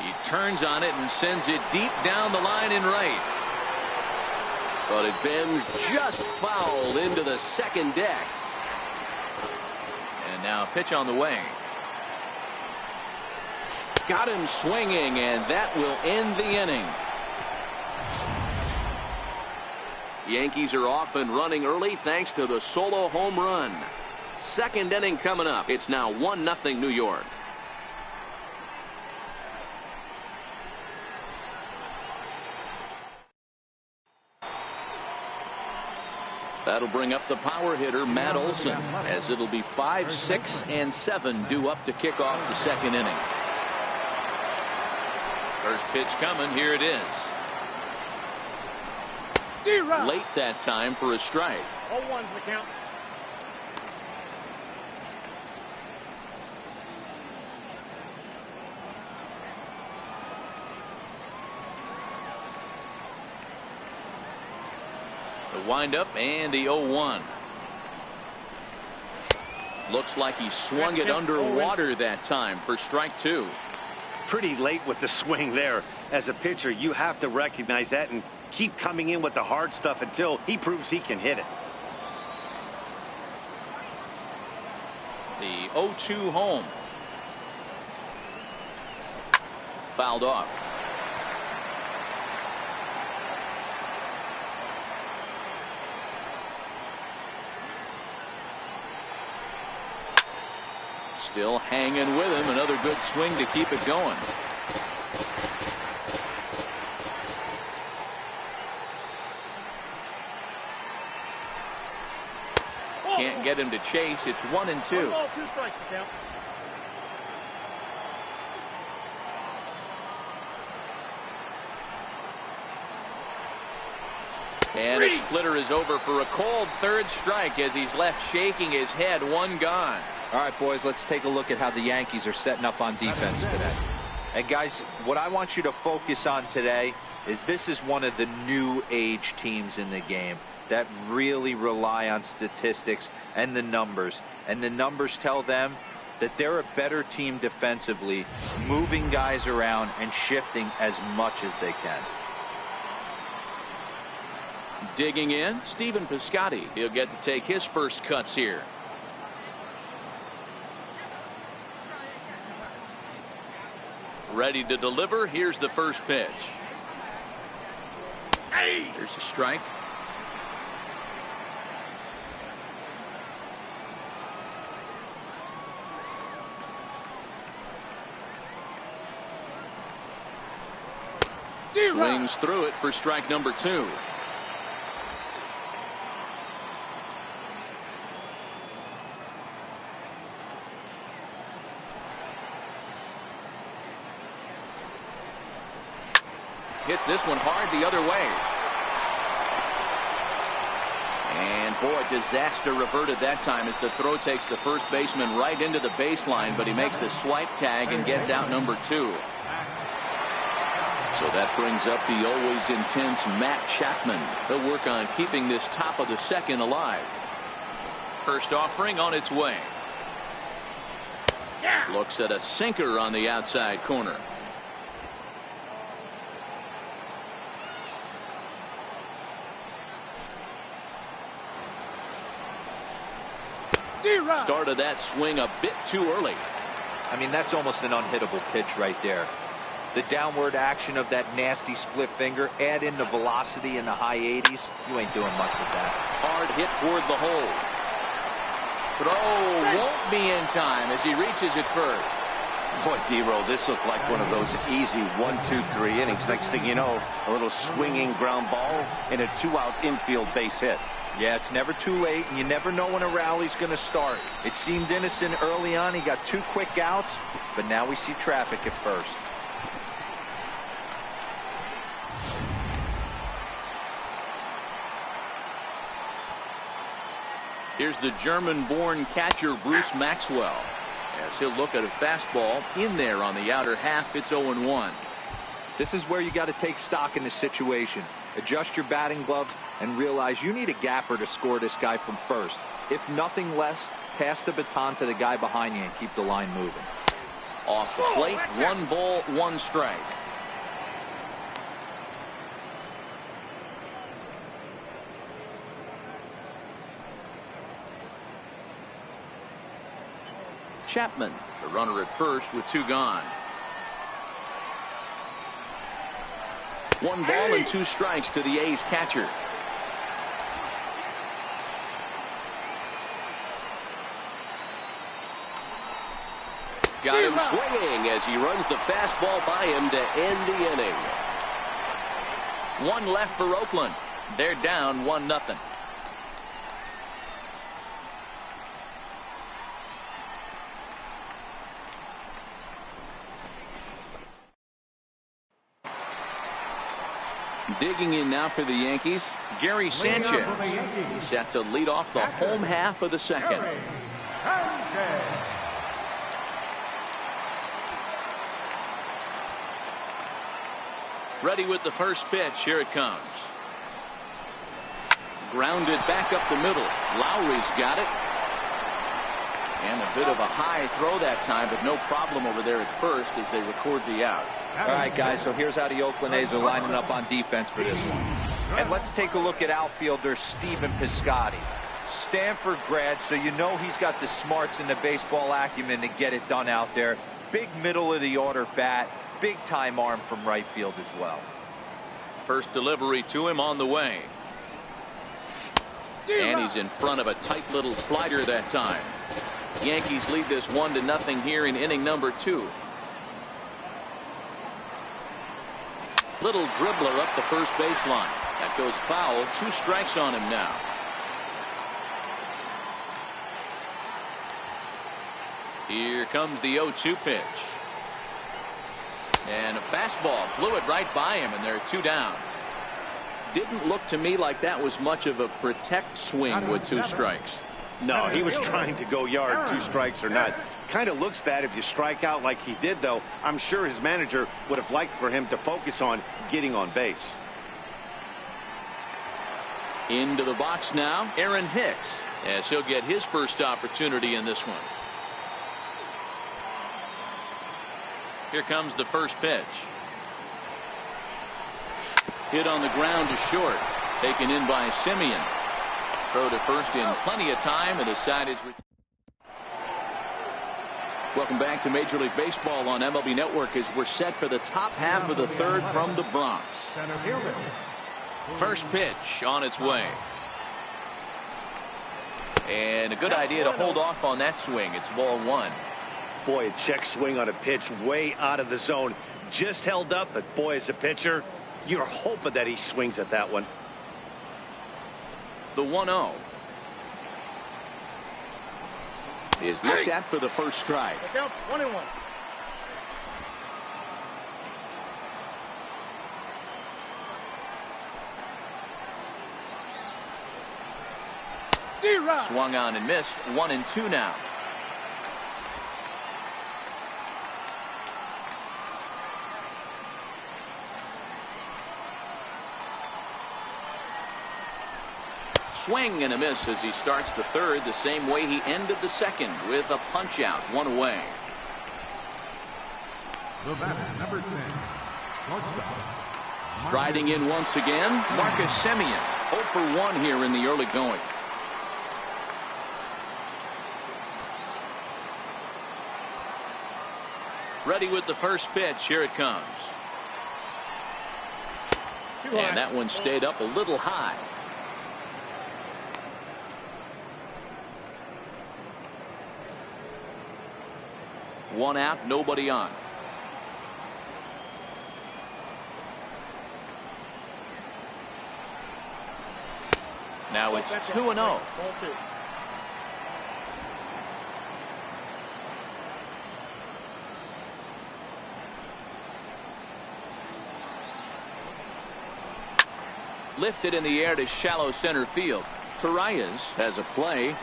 He turns on it and sends it deep down the line in right. But it bends just foul into the second deck. And now pitch on the way. Got him swinging, and that will end the inning. Yankees are off and running early thanks to the solo home run. Second inning coming up. It's now 1-0 New York. That'll bring up the power hitter, Matt Olson, as it'll be 5, 6, and 7 due up to kick off the second inning. First pitch coming. Here it is. Late that time for a strike. 0-1's the count. The windup and the 0-1. Looks like he swung it underwater that time for strike 2. Pretty late with the swing there. As a pitcher, you have to recognize that and keep coming in with the hard stuff until he proves he can hit it. The 0-2 home. Fouled off. Still hanging with him. Another good swing to keep it going. Can't and get him to chase. It's 1-2. 1 ball, 2 strikes to count. And a splitter is over for a cold third strike as he's left shaking his head. 1 gone. All right, boys, let's take a look at how the Yankees are setting up on defense today. And, guys, what I want you to focus on today is this is one of the new age teams in the game that really rely on statistics and the numbers. And the numbers tell them that they're a better team defensively, moving guys around and shifting as much as they can. Digging in, Stephen Piscotty. He'll get to take his first cuts here. Ready to deliver. Here's the first pitch. Here's a strike. Swings through it for strike number 2. Hits this one hard the other way. And boy, disaster reverted that time as the throw takes the first baseman right into the baseline, but he makes the swipe tag and gets out number 2. So that brings up the always intense Matt Chapman. He'll work on keeping this top of the second alive. First offering on its way. Looks at a sinker on the outside corner. Started that swing a bit too early. I mean, that's almost an unhittable pitch right there. The downward action of that nasty split finger, add in the velocity in the high 80s, you ain't doing much with that. Hard hit toward the hole. Throw won't be in time as he reaches it first. Boy, D-Roll, this looked like one of those easy 1, 2, 3 innings. Next thing you know, a little swinging ground ball and a 2-out infield base hit. Yeah, it's never too late, and you never know when a rally's going to start. It seemed innocent early on. He got 2 quick outs, but now we see traffic at first. Here's the German-born catcher Bruce Maxwell as he'll look at a fastball in there on the outer half. It's 0-1. This is where you got to take stock in the situation. Adjust your batting gloves and realize you need a gapper to score this guy from first. If nothing less, pass the baton to the guy behind you and keep the line moving. Off the plate, 1 ball, 1 strike. Chapman, the runner at first with 2 gone. 1 ball and 2 strikes to the A's catcher. Got him swinging as he runs the fastball by him to end the inning. 1 left for Oakland. They're down 1-0. Digging in now for the Yankees, Gary Sanchez. Set to lead off the home half of the second. Ready with the first pitch. Here it comes. Grounded back up the middle. Lowry's got it. And a bit of a high throw that time, but no problem over there at first as they record the out. All right, guys, so here's how the Oakland A's are lining up on defense for this one. And let's take a look at outfielder Stephen Piscotty. Stanford grad, so you know he's got the smarts and the baseball acumen to get it done out there. Big middle of the order bat, big time arm from right field as well. First delivery to him on the way. And he's in front of a tight little slider that time. Yankees lead this 1-0 here in inning number 2. Little dribbler up the first baseline. That goes foul. 2 strikes on him now. Here comes the 0-2 pitch. And a fastball blew it right by him, and they're 2 down. Didn't look to me like that was much of a protect swing with 2 strikes. No, he was trying to go yard, 2 strikes or not. Kind of looks bad if you strike out like he did, though. I'm sure his manager would have liked for him to focus on getting on base. Into the box now, Aaron Hicks, as he'll get his first opportunity in this one. Here comes the first pitch. Hit on the ground to short. Taken in by Simeon. Throw to first in plenty of time, and the side is... Welcome back to Major League Baseball on MLB Network as we're set for the top half of the third from the Bronx. First pitch on its way. And a good idea to hold off on that swing. It's ball 1. Boy, a check swing on a pitch way out of the zone. Just held up, but boy, as a pitcher, you're hoping that he swings at that one. The 1-0 is looked at for the first strike. It counts 1-1. Swung on and missed. 1-2 now. Swing and a miss as he starts the third the same way he ended the second, with a punch out, 1 away. The batter, number 10, shortstop. Striding in once again, Marcus Simeon, 0 for 1 here in the early going. Ready with the first pitch. Here it comes. And that one stayed up a little high. One out, nobody on. Now it's 2-0. Lifted in the air to shallow center field. Torreyes has a play.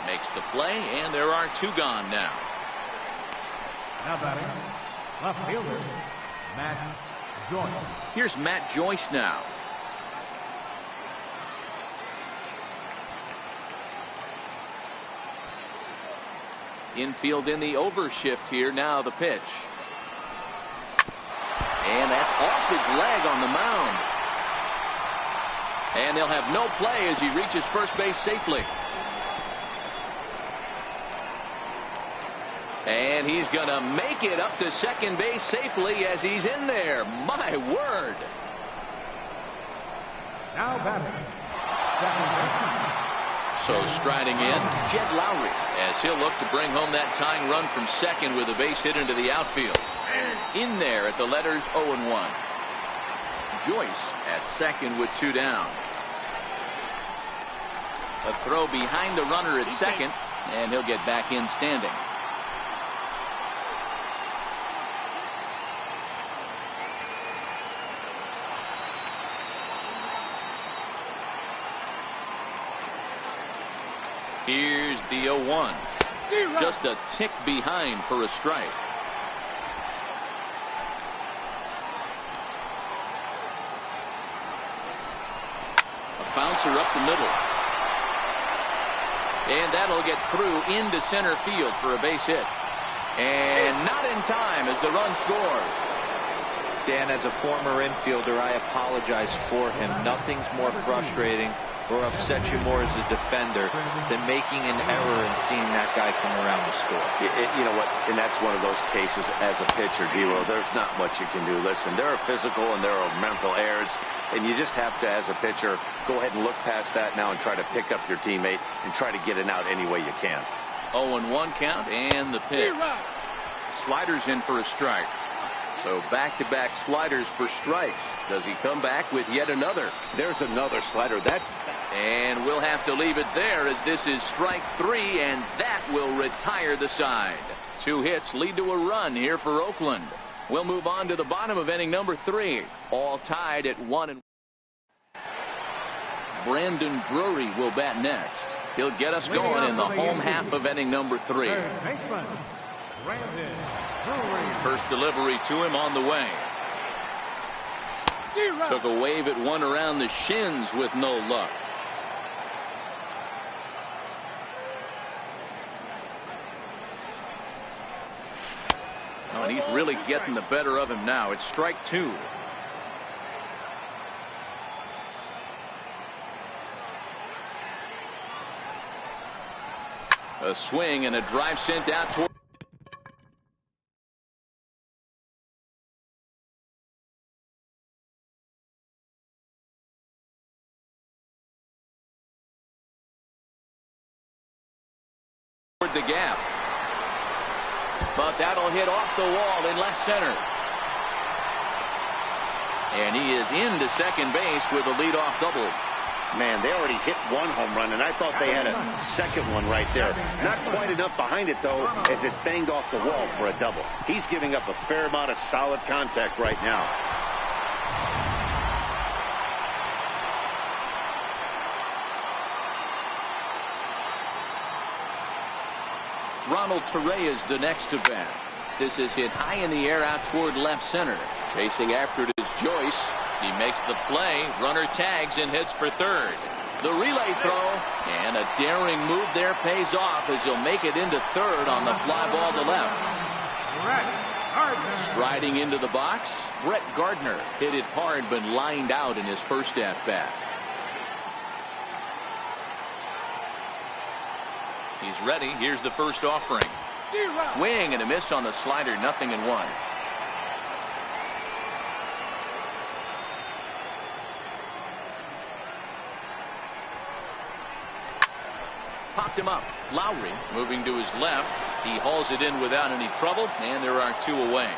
Makes the play, and there are 2 gone now. Now batting, left fielder, Matt Joyce. Here's Matt Joyce now. Infield in the overshift here. Now the pitch. And that's off his leg on the mound. And they'll have no play as he reaches first base safely. And he's going to make it up to second base safely as he's in there. My word. Now batting, so striding in, Jed Lowry, as he'll look to bring home that tying run from second with a base hit into the outfield. In there at the letters 0-1. Joyce at second with 2 down. A throw behind the runner at second, and he'll get back in standing. Here's the 0-1. Just a tick behind for a strike. A bouncer up the middle. And that'll get through into center field for a base hit. And not in time as the run scores. Dan, as a former infielder, I apologize for him. Nothing's more frustrating or upsets you more as a defender than making an error and seeing that guy come around the score. You know what? And that's one of those cases as a pitcher, D'Lo. There's not much you can do. Listen, there are physical and there are mental errors, and you just have to, as a pitcher, go ahead and look past that now and try to pick up your teammate and try to get it out any way you can. 0-1 count and the pitch. Sliders in for a strike. So back-to-back sliders for strikes. Does he come back with yet another? There's another slider. That's And we'll have to leave it there as this is strike 3, and that will retire the side. 2 hits lead to a run here for Oakland. We'll move on to the bottom of inning number 3. All tied at 1-1. Brandon Drury will bat next. He'll get us going in the home half of inning number 3. First delivery to him on the way. Took a wave at one around the shins with no luck. Oh, and he's really getting the better of him now. It's strike 2. A swing and a drive sent out toward the gap. But that'll hit off the wall in left center. And he is into second base with a leadoff double. Man, they already hit 1 home run, and I thought they had a second one right there. Not quite enough behind it, though, as it banged off the wall for a double. He's giving up a fair amount of solid contact right now. Ronald Torre is the next to bat. This is hit high in the air out toward left center. Chasing after it is Joyce. He makes the play. Runner tags and hits for third. The relay throw and a daring move there pays off as he'll make it into third on the fly ball to left. Striding into the box, Brett Gardner hit it hard but lined out in his first at bat. He's ready. Here's the first offering. Swing and a miss on the slider. 0-1. Popped him up. Lowry moving to his left. He hauls it in without any trouble, and there are 2 away.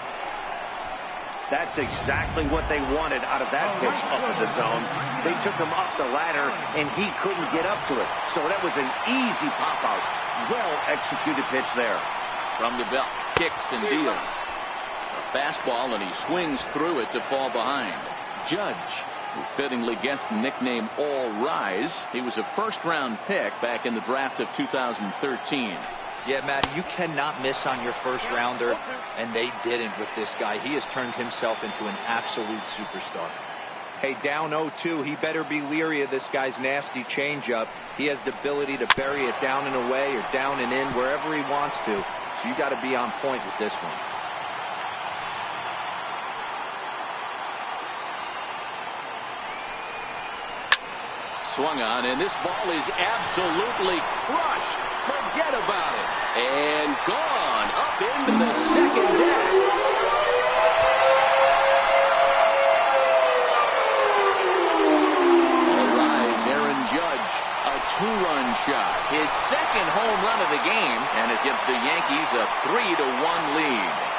That's exactly what they wanted out of that pitch up in the zone. They took him up the ladder, and he couldn't get up to it. So that was an easy pop-out. Well-executed pitch there. From the belt, kicks and deals. A fastball, and he swings through it to fall behind. Judge, who fittingly gets the nickname All Rise. He was a first-round pick back in the draft of 2013. Yeah, Matt, you cannot miss on your first rounder, and they didn't with this guy. He has turned himself into an absolute superstar. Hey, down 0-2, he better be leery of this guy's nasty changeup. He has the ability to bury it down and away or down and in wherever he wants to. So you got to be on point with this one. Swung on, and this ball is absolutely crushed. Forget about it. And gone up into the second deck. All rise, Aaron Judge, a 2-run shot. His second home run of the game, and it gives the Yankees a 3-1 lead.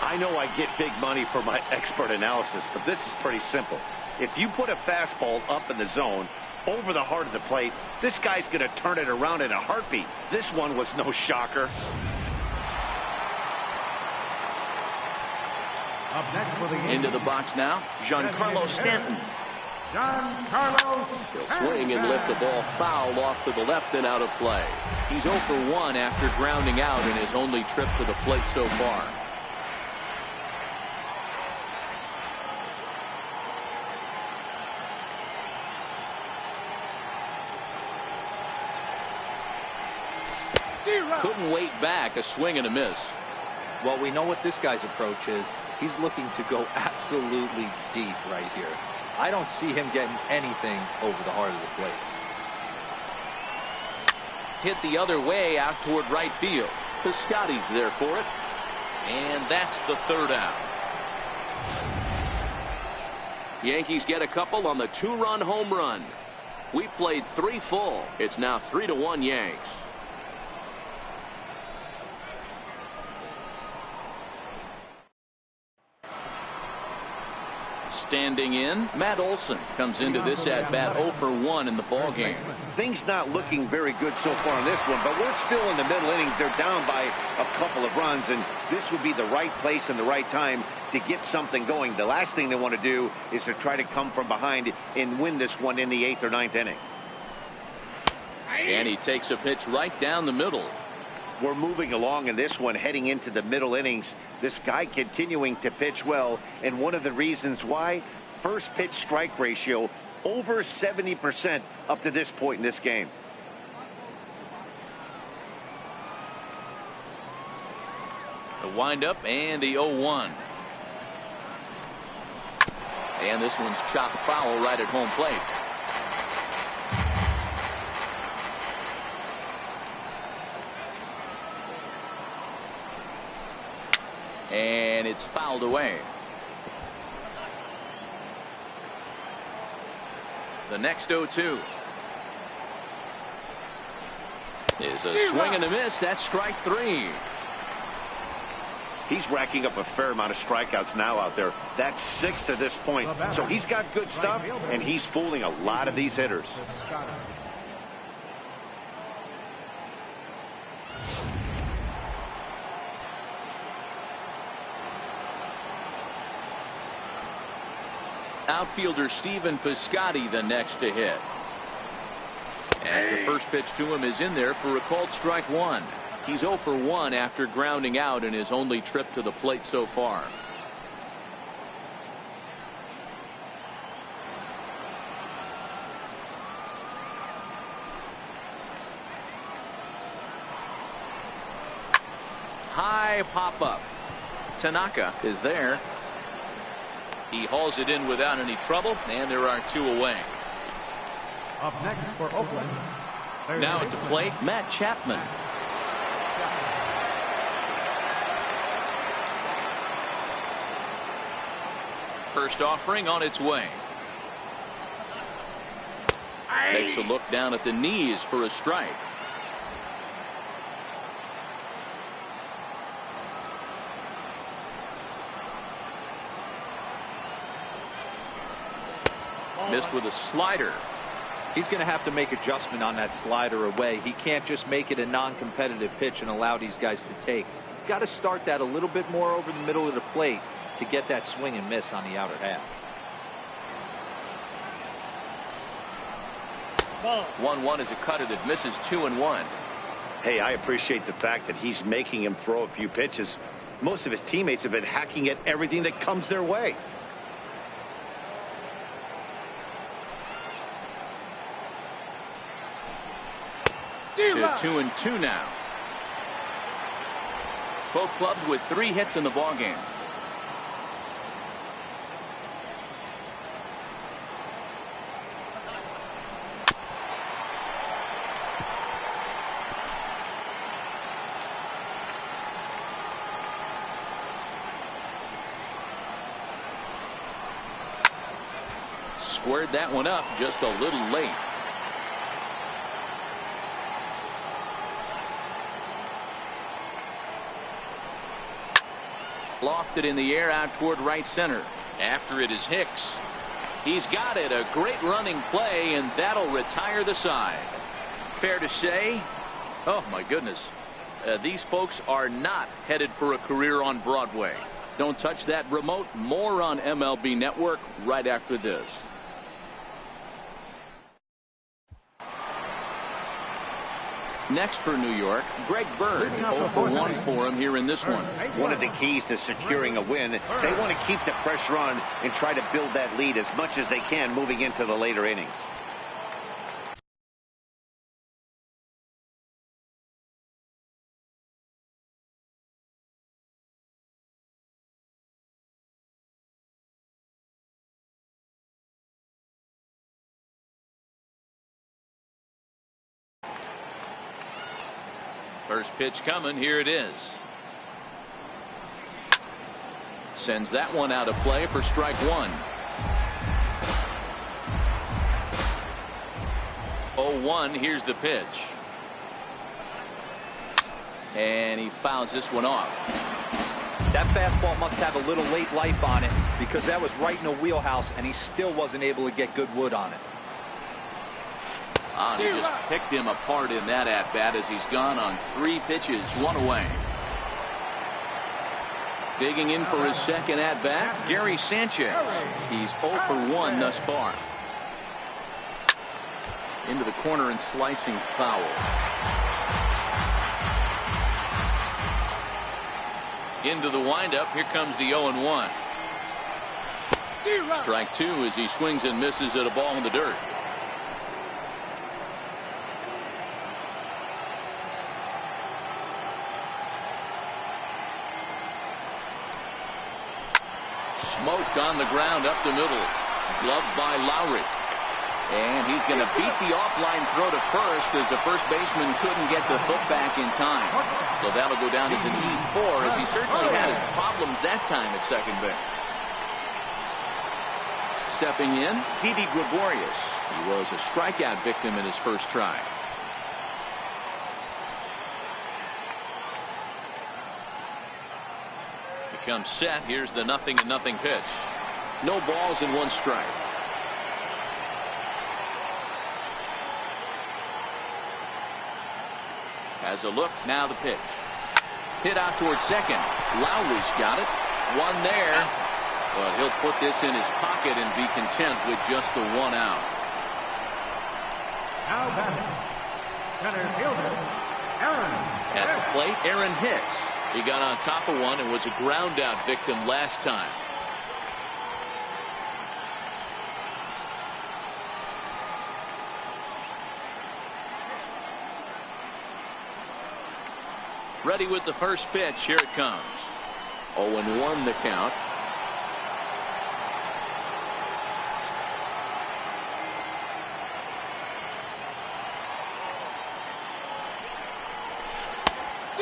I know I get big money for my expert analysis, but this is pretty simple. If you put a fastball up in the zone, over the heart of the plate, this guy's going to turn it around in a heartbeat. This one was no shocker. Up next for the Into the box now, Giancarlo Stanton. He'll swing and lift the ball foul off to the left and out of play. He's 0 for 1 after grounding out in his only trip to the plate so far. Couldn't wait back. A swing and a miss. Well, we know what this guy's approach is. He's looking to go absolutely deep right here. I don't see him getting anything over the heart of the plate. Hit the other way out toward right field. Piscotty's there for it. And that's the third out. Yankees get a couple on the 2-run home run. We played 3 full. It's now 3-1 Yanks. Standing in, Matt Olson comes into this at-bat 0 for 1 in the ballgame. Things not looking very good so far on this one, but we're still in the middle innings. They're down by a couple of runs, and this would be the right place and the right time to get something going. The last thing they want to do is to try to come from behind and win this one in the 8th or 9th inning. And he takes a pitch right down the middle. We're moving along in this one, heading into the middle innings. This guy continuing to pitch well, and one of the reasons why, first pitch strike ratio over 70% up to this point in this game. The windup and the 0-1. And this one's chopped foul right at home plate. And it's fouled away. The next 0-2 is a swing and a miss. That's strike 3. He's racking up a fair amount of strikeouts now out there. That's 6 to this point. So he's got good stuff, and he's fooling a lot of these hitters. Outfielder Stephen Piscotty the next to hit. As the first pitch to him is in there for a called strike 1. He's 0 for 1 after grounding out in his only trip to the plate so far. High pop up. Tanaka is there. He hauls it in without any trouble, and there are 2 away. Up next for Oakland. Now at the plate, Matt Chapman. First offering on its way. Takes a look down at the knees for a strike. Missed with a slider. He's going to have to make adjustment on that slider away. He can't just make it a non-competitive pitch and allow these guys to take. He's got to start that a little bit more over the middle of the plate to get that swing and miss on the outer half. 1-1 is a cutter that misses 2-1. Hey, I appreciate the fact that he's making him throw a few pitches. Most of his teammates have been hacking at everything that comes their way. To 2-2 now. Both clubs with 3 hits in the ballgame. Squared that one up just a little late. Lofted in the air out toward right center. After it is Hicks. He's got it. A great running play, and that'll retire the side. Fair to say, oh my goodness, these folks are not headed for a career on Broadway. Don't touch that remote. More on MLB Network right after this. Next for New York, Greg Bird. 0 for 1 for him here in this one. One of the keys to securing a win, they want to keep the pressure on and try to build that lead as much as they can moving into the later innings. First pitch coming. Here it is. Sends that one out of play for strike 1. 0-1. Here's the pitch. And he fouls this one off. That fastball must have a little late life on it. because that was right in the wheelhouse, and he still wasn't able to get good wood on it. He just picked him apart in that at-bat as he's gone on 3 pitches, 1 away. Digging in for his second at-bat, Gary Sanchez. He's 0 for 1 thus far. Into the corner and slicing foul. Into the windup. Here comes the 0-1. Strike 2 as he swings and misses at a ball in the dirt. Smoke on the ground up the middle. Gloved by Lowry. And he's going to beat the offline throw to first as the first baseman couldn't get the hook back in time. So that'll go down as an E4 as he certainly had his problems that time at second base. Stepping in, Didi Gregorius. He was a strikeout victim in his first try. Becomes set. Here's the 0-0 pitch. No balls and 1 strike. Has a look. Now the pitch. Hit out towards second. Lowry's got it. 1 there. But he'll put this in his pocket and be content with just the 1 out. Now batting, center fielder, Aaron. At the plate, Aaron Hicks. He got on top of one and was a ground out victim last time. Ready with the first pitch. Here it comes. 0-1 the count.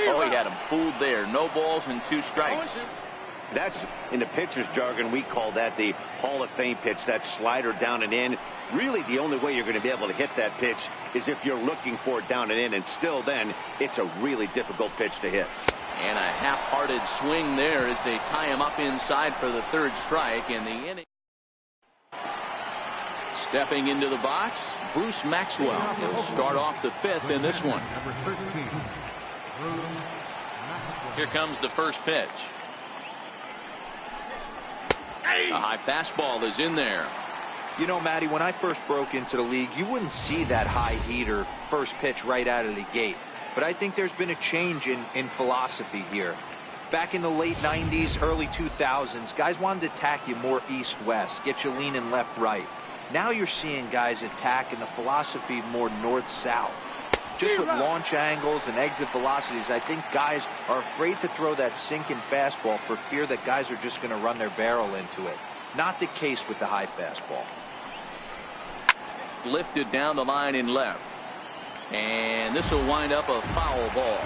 Oh, he had him fooled there. No balls and 2 strikes. That's, in the pitcher's jargon, we call that the Hall of Fame pitch, that slider down and in. Really, the only way you're going to be able to hit that pitch is if you're looking for it down and in, and still then, it's a really difficult pitch to hit. And a half-hearted swing there as they tie him up inside for the 3rd strike in the inning. Stepping into the box, Bruce Maxwell. He'll start off the 5th in this one. Number 13. Here comes the first pitch. A high fastball is in there. You know, Matty, when I first broke into the league, you wouldn't see that high heater first pitch right out of the gate. But I think there's been a change in philosophy here. Back in the late 90s, early 2000s, guys wanted to attack you more east-west, get you leaning left-right. Now you're seeing guys attack in the philosophy more north-south. Just with launch angles and exit velocities, I think guys are afraid to throw that sinking fastball for fear that guys are just going to run their barrel into it. Not the case with the high fastball. Lifted down the line in left. And this will wind up a foul ball.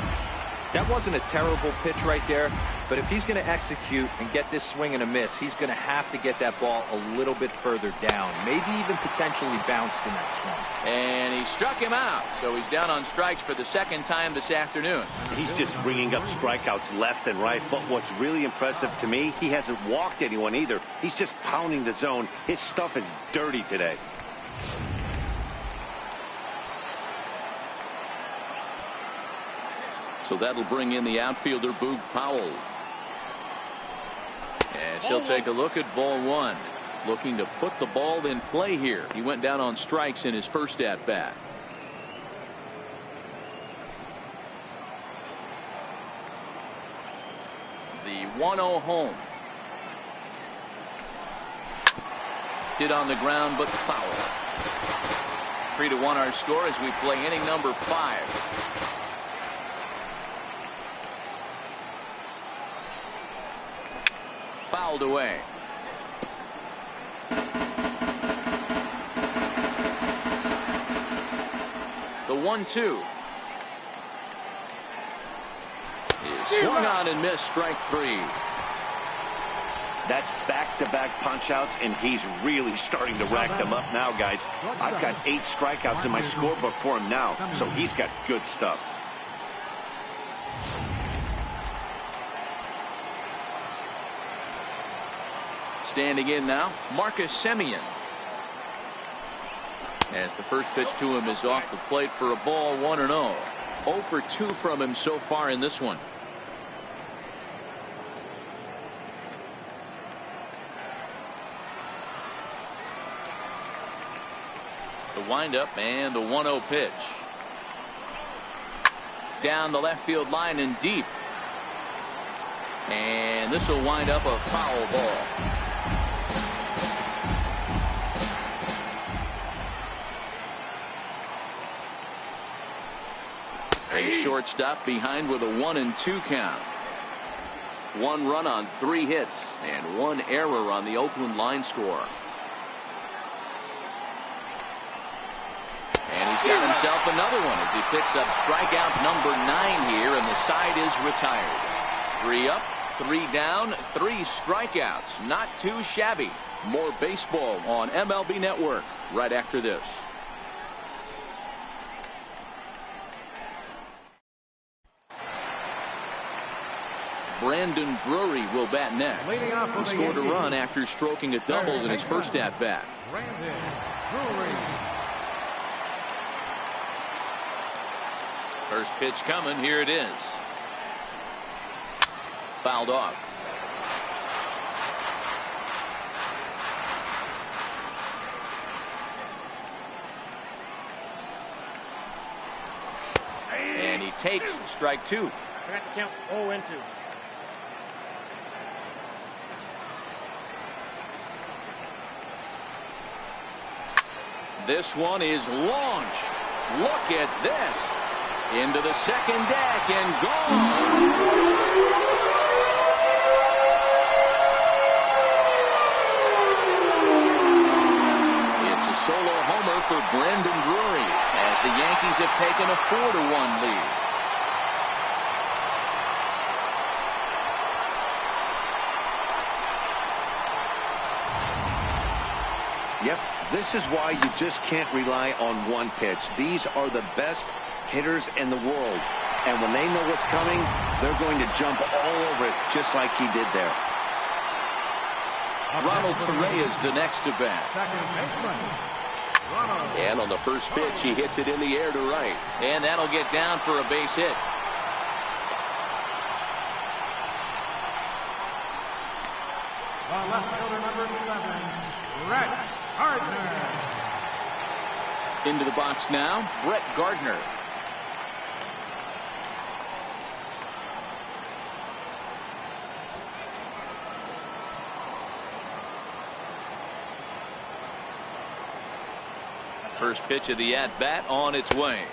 That wasn't a terrible pitch right there, but if he's going to execute and get this swing and a miss, he's going to have to get that ball a little bit further down, maybe even potentially bounce the next one. And he struck him out, so he's down on strikes for the 2nd time this afternoon. He's just bringing up strikeouts left and right, but what's really impressive to me, he hasn't walked anyone either. He's just pounding the zone. His stuff is dirty today. So that'll bring in the outfielder, Boog Powell. And she'll take a look at ball 1. Looking to put the ball in play here. He went down on strikes in his first at-bat. The 1-0 home. Hit on the ground, but foul. 3-1 our score as we play inning number 5. Fouled away. The 1-2 is swung on and missed. Strike 3. That's back-to-back punch-outs, and he's really starting to rack them up now, guys. I've got 8 strikeouts in my scorebook for him now, so he's got good stuff. Standing in now, Marcus Semien. As the first pitch to him is off the plate for a ball, 1-0. 0 for 2 from him so far in this one. The windup and the 1-0 pitch. Down the left field line and deep. And this will wind up a foul ball. A shortstop behind with a 1-2 count. 1 run on 3 hits and 1 error on the Oakland line score. And he's got himself another one as he picks up strikeout number 9 here, and the side is retired. 3 up, 3 down, 3 strikeouts. Not too shabby. More baseball on MLB Network right after this. Brandon Drury will bat next. He scored a run after stroking a double in his first at-bat. Brandon Drury. First pitch coming. Here it is. Fouled off. And he takes strike 2. I got to count 0-2. This one is launched. Look at this. Into the second deck and gone. It's a solo homer for Brandon Drury as the Yankees have taken a 4-1 lead. Yep, this is why you just can't rely on one pitch. These are the best hitters in the world, and when they know what's coming, they're going to jump all over it just like he did there. Ronald Torrey is the next to bat. And on the first pitch, he hits it in the air to right, and that'll get down for a base hit. Left fielder number 7, Brett Gardner. Into the box now, Brett Gardner. First pitch of the at-bat on its way.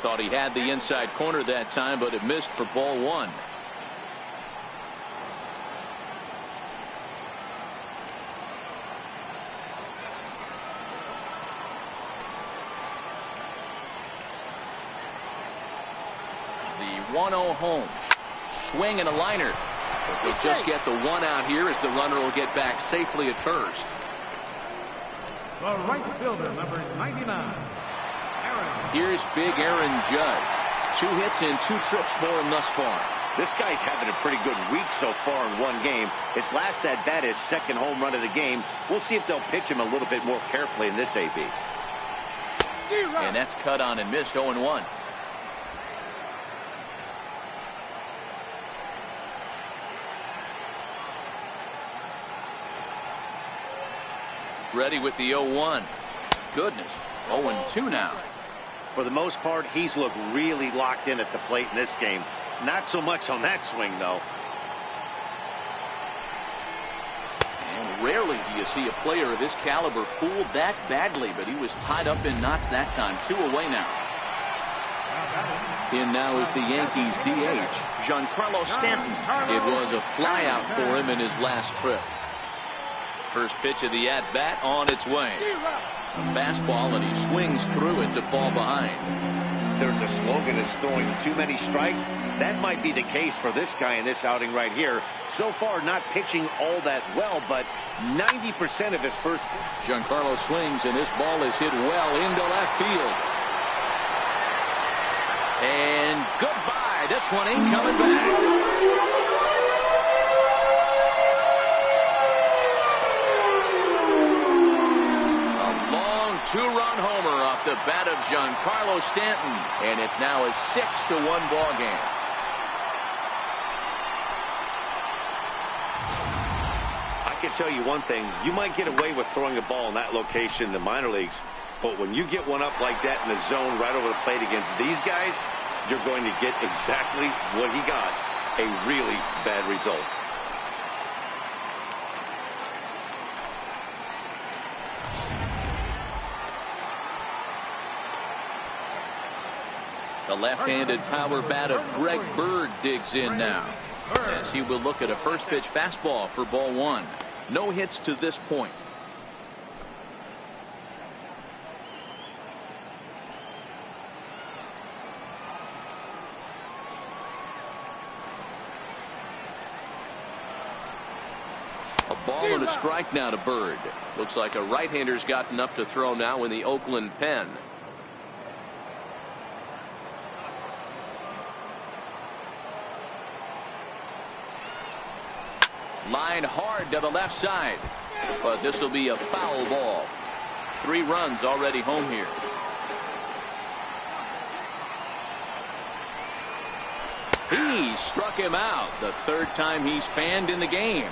Thought he had the inside corner that time, but it missed for ball 1. The 1-0 home. Swing and a liner. But they'll just get the 1 out here as the runner will get back safely at first. The right fielder, number 99, Aaron. Here's big Aaron Judge. 2 hits and 2 trips for him thus far. This guy's having a pretty good week so far in one game. His last at-bat is second home run of the game. We'll see if they'll pitch him a little bit more carefully in this AB. And that's cut on and missed. 0-1. Ready with the 0-1. Goodness. 0-2 now. For the most part, he's looked really locked in at the plate in this game. Not so much on that swing, though. And rarely do you see a player of this caliber fooled that badly, but he was tied up in knots that time. 2 away now. In now is the Yankees DH, Giancarlo Stanton. It was a flyout for him in his last trip. First pitch of the at-bat on its way. A fastball, and he swings through it to fall behind. There's a slogan that's throwing too many strikes. That might be the case for this guy in this outing right here. So far, not pitching all that well, but 90% of his first. Giancarlo swings, and this ball is hit well into left field. And goodbye. This one ain't coming back. two-run homer off the bat of Giancarlo Stanton, and it's now a 6-1 ball game. I can tell you one thing, you might get away with throwing a ball in that location in the minor leagues, but when you get one up like that in the zone right over the plate against these guys, you're going to get exactly what he got, a really bad result. The left-handed power bat of Greg Bird digs in now, as he will look at a first pitch fastball for ball one. No hits to this point. A ball and a strike now to Bird. Looks like a right-hander's got enough to throw now in the Oakland pen. Line hard to the left side, but this will be a foul ball. 3 runs already home here. He struck him out, the 3rd time he's fanned in the game.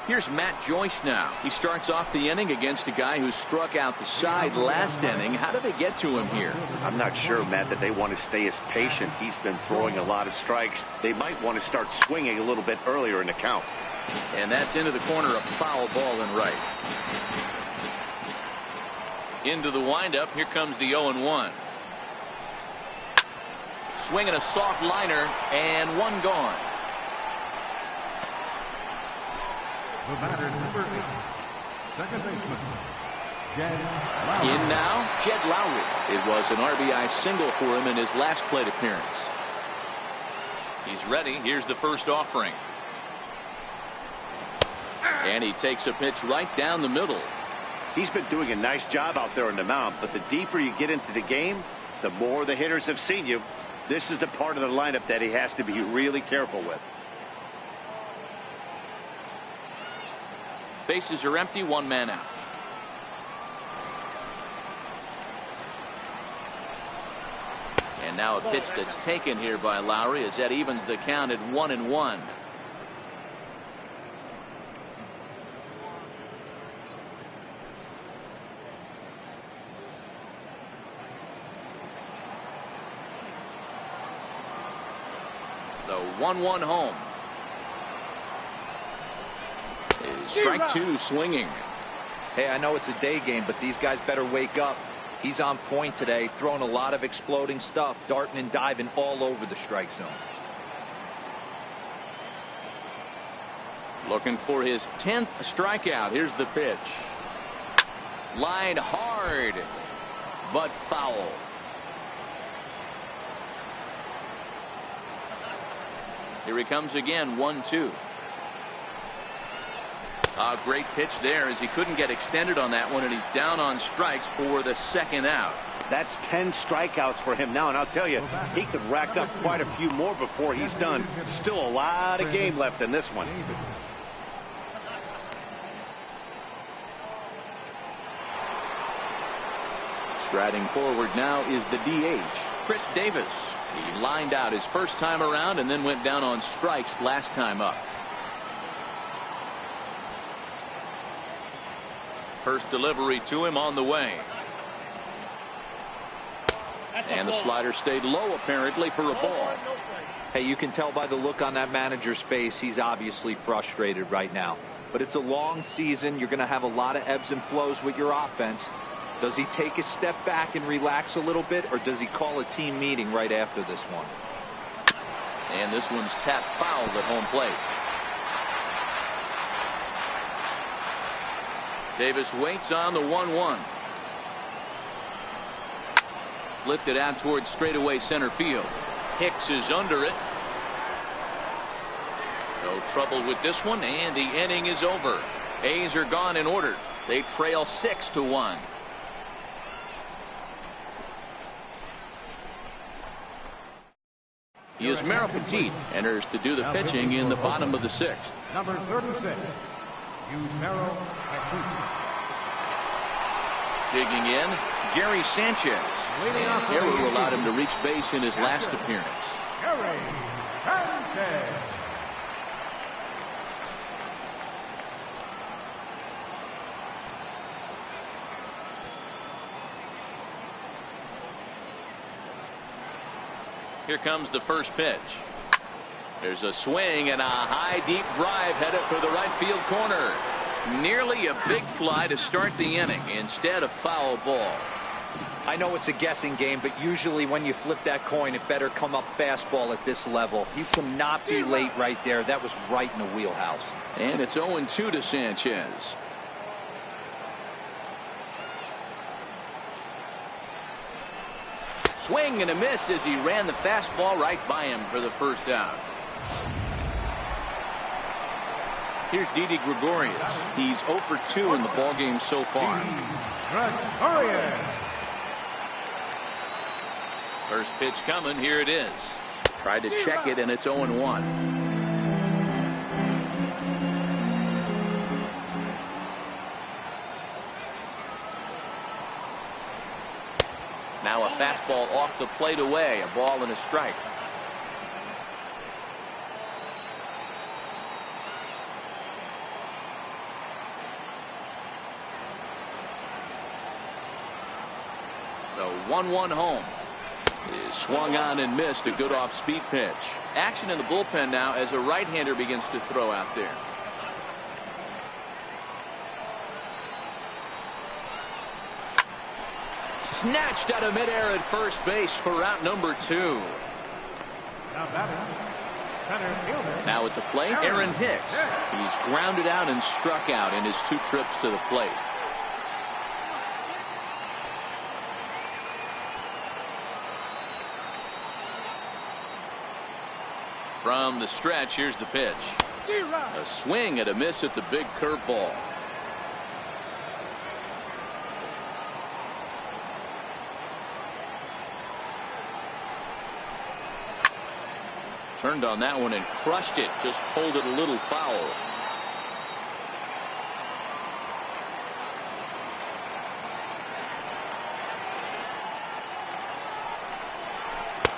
Here's Matt Joyce now. He starts off the inning against a guy who struck out the side last inning. How did they get to him here? I'm not sure, Matt, that they want to stay as patient. He's been throwing a lot of strikes. They might want to start swinging a little bit earlier in the count. And that's into the corner, a foul ball and right. Into the windup. Here comes the 0-1. Swinging a soft liner, and one gone. The batter, number 8, second baseman, Jed Lowry. In now, Jed Lowry. It was an RBI single for him in his last plate appearance. He's ready. Here's the first offering. And he takes a pitch right down the middle. He's been doing a nice job out there on the mound, but the deeper you get into the game, the more the hitters have seen you. This is the part of the lineup that he has to be really careful with. Bases are empty, 1 man out. And now a pitch that's taken here by Lowry as that evens the count at 1-1. The 1-1 home. Strike 2 swinging. Hey, I know it's a day game, but these guys better wake up. He's on point today, throwing a lot of exploding stuff, darting and diving all over the strike zone. Looking for his 10th strikeout. Here's the pitch. Line hard, but foul. Here he comes again, 1-2. A great pitch there as he couldn't get extended on that one, and he's down on strikes for the 2nd out. That's 10 strikeouts for him now, and I'll tell you, he could rack up quite a few more before he's done. Still a lot of game left in this one. Striding forward now is the DH, Chris Davis. He lined out his first time around and then went down on strikes last time up. First delivery to him on the way. And the slider stayed low apparently for a ball. Hey, you can tell by the look on that manager's face, he's obviously frustrated right now. But it's a long season. You're going to have a lot of ebbs and flows with your offense. Does he take a step back and relax a little bit, or does he call a team meeting right after this one? And this one's tapped foul at home plate. Davis waits on the 1-1. Lifted out towards straightaway center field. Hicks is under it. No trouble with this one, and the inning is over. A's are gone in order. They trail 6-1. Yusmeiro Petit enters to do the pitching in the bottom of the 6th. Number 36, Yusmeiro Petit. Digging in, Gary Sanchez. An error allowed him to reach base in his last appearance. Gary Sanchez. Here comes the first pitch. There's a swing and a high deep drive headed for the right field corner. Nearly a big fly to start the inning. Instead, a foul ball. I know it's a guessing game, but usually when you flip that coin, it better come up fastball at this level. You cannot be late right there. That was right in the wheelhouse. And it's 0-2 to Sanchez. Swing and a miss as he ran the fastball right by him for the first out. Here's Didi Gregorius. He's 0 for 2 in the ballgame so far. First pitch coming. Here it is. Tried to check it, and it's 0-1. Now a fastball off the plate away. A ball and a strike. The 1-1 home is swung on and missed. A good off-speed pitch. Action in the bullpen now as a right-hander begins to throw out there. Snatched out of midair at first base for out number 2. Now at the plate, Aaron Hicks. He's grounded out and struck out in his 2 trips to the plate. From the stretch, here's the pitch. A swing and a miss at the big curveball. Turned on that one and crushed it. Just pulled it a little foul.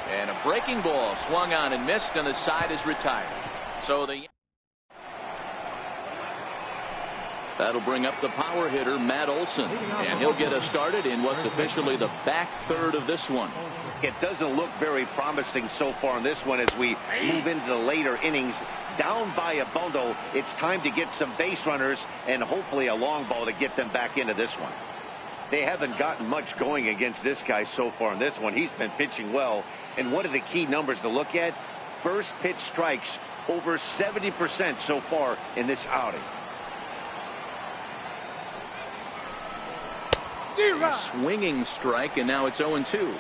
And a breaking ball swung on and missed, and the side is retired. So that'll bring up the power hitter, Matt Olson. And he'll get us started in what's officially the back third of this one. It doesn't look very promising so far in this one as we move into the later innings. Down by a bundle, it's time to get some base runners and hopefully a long ball to get them back into this one. They haven't gotten much going against this guy so far in this one. He's been pitching well. And one of the key numbers to look at, first pitch strikes over 70% so far in this outing. A swinging strike, and now it's 0-2.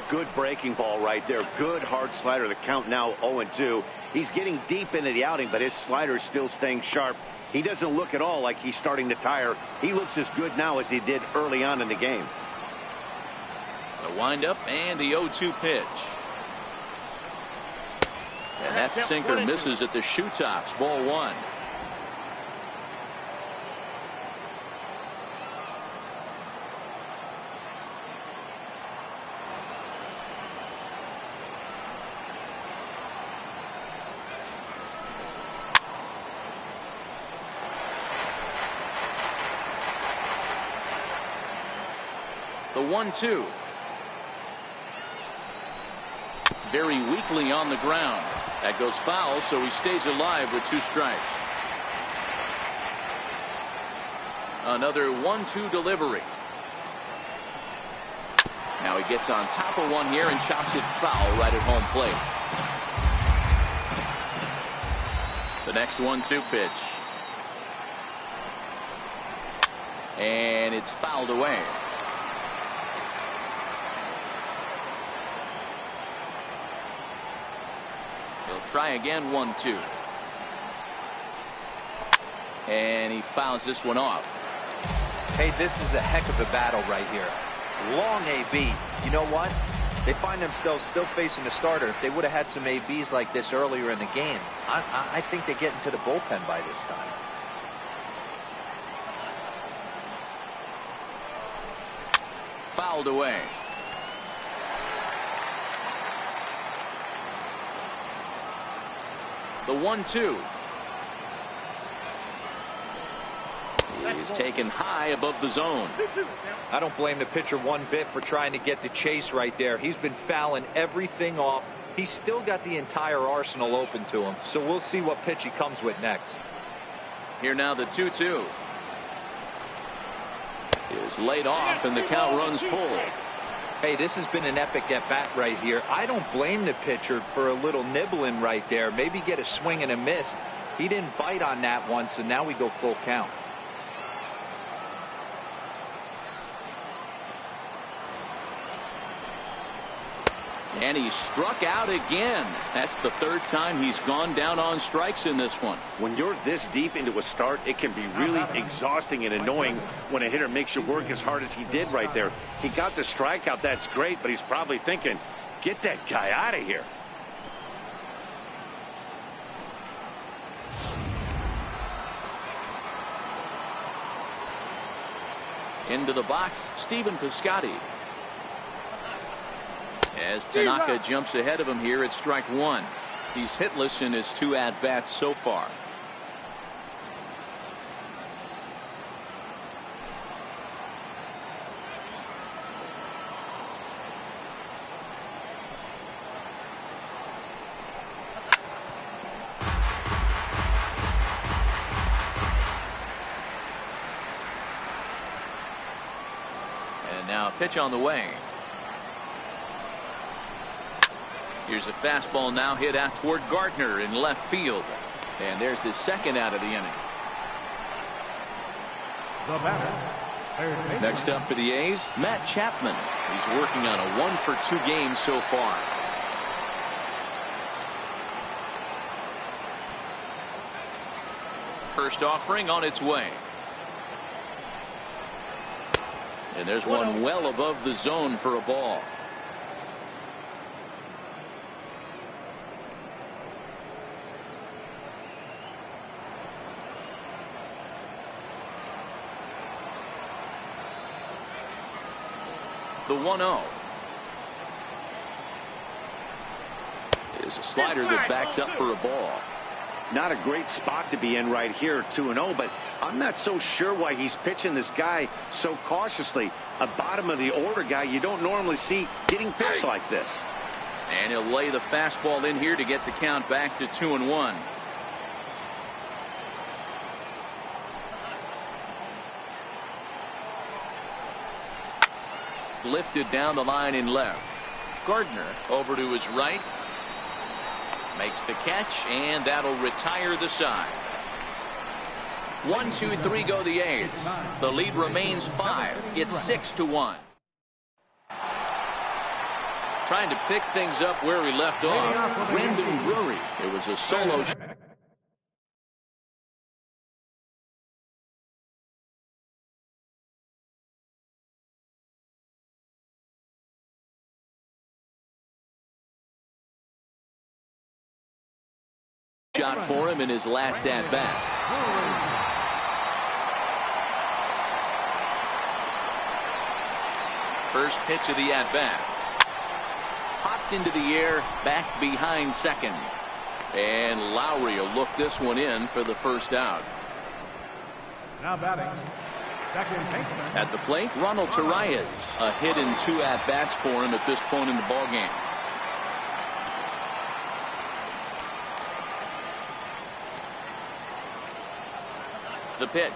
Good breaking ball right there. Good hard slider. The count now 0-2. He's getting deep into the outing, but his slider is still staying sharp. He doesn't look at all like he's starting to tire. He looks as good now as he did early on in the game. The windup and the 0-2 pitch. And that sinker misses at the shoe tops. Ball 1. The 1-2. Very weakly on the ground. That goes foul, so he stays alive with 2 strikes. Another 1-2 delivery. Now he gets on top of one here and chops it foul right at home plate. The next 1-2 pitch. And it's fouled away. Try again, 1-2. And he fouls this one off. Hey, this is a heck of a battle right here. Long AB. You know what? They find themselves still facing the starter. If they would have had some ABs like this earlier in the game, I think they get into the bullpen by this time. fouled away. The 1-2. Is taken high above the zone. I don't blame the pitcher one bit for trying to get the chase right there. He's been fouling everything off. He's still got the entire arsenal open to him. So we'll see what pitch he comes with next. Here now the 2-2. Is laid off and the count runs full. Hey, this has been an epic at bat right here. I don't blame the pitcher for a little nibbling right there. Maybe get a swing and a miss. He didn't bite on that one, so now we go full count. And he struck out again. That's the third time he's gone down on strikes in this one. When you're this deep into a start, it can be really exhausting and annoying when a hitter makes you work as hard as he did right there. He got the strikeout. That's great, but he's probably thinking, get that guy out of here. Into the box, Stephen Piscotty. As Tanaka jumps ahead of him here at strike one. He's hitless in his 2 at-bats so far. And now a pitch on the way. Here's a fastball now hit out toward Gardner in left field. And there's the second out of the inning. The batter. Next up for the A's, Matt Chapman. He's working on a 1-for-2 game so far. First offering on its way. And there's one well above the zone for a ball. The 1-0 is a slider that backs up for a ball. Not a great spot to be in right here, 2-0, but I'm not so sure why he's pitching this guy so cautiously. A bottom of the order guy you don't normally see getting pitched like this. And he'll lay the fastball in here to get the count back to 2-1. Lifted down the line in left. Gardner over to his right. Makes the catch, and that'll retire the side. 1-2-3 go the A's. The lead remains 5. It's 6-1. Trying to pick things up where he left off. Brandon Drury. It was a solo shot. Shot for him in his last at bat. First pitch of the at bat. Popped into the air, back behind second. And Lowry will look this one in for the first out. Now batting. Second baseman. At the plate, Ronald Torreyes. A hit in 2 at bats for him at this point in the ball game. The pitch.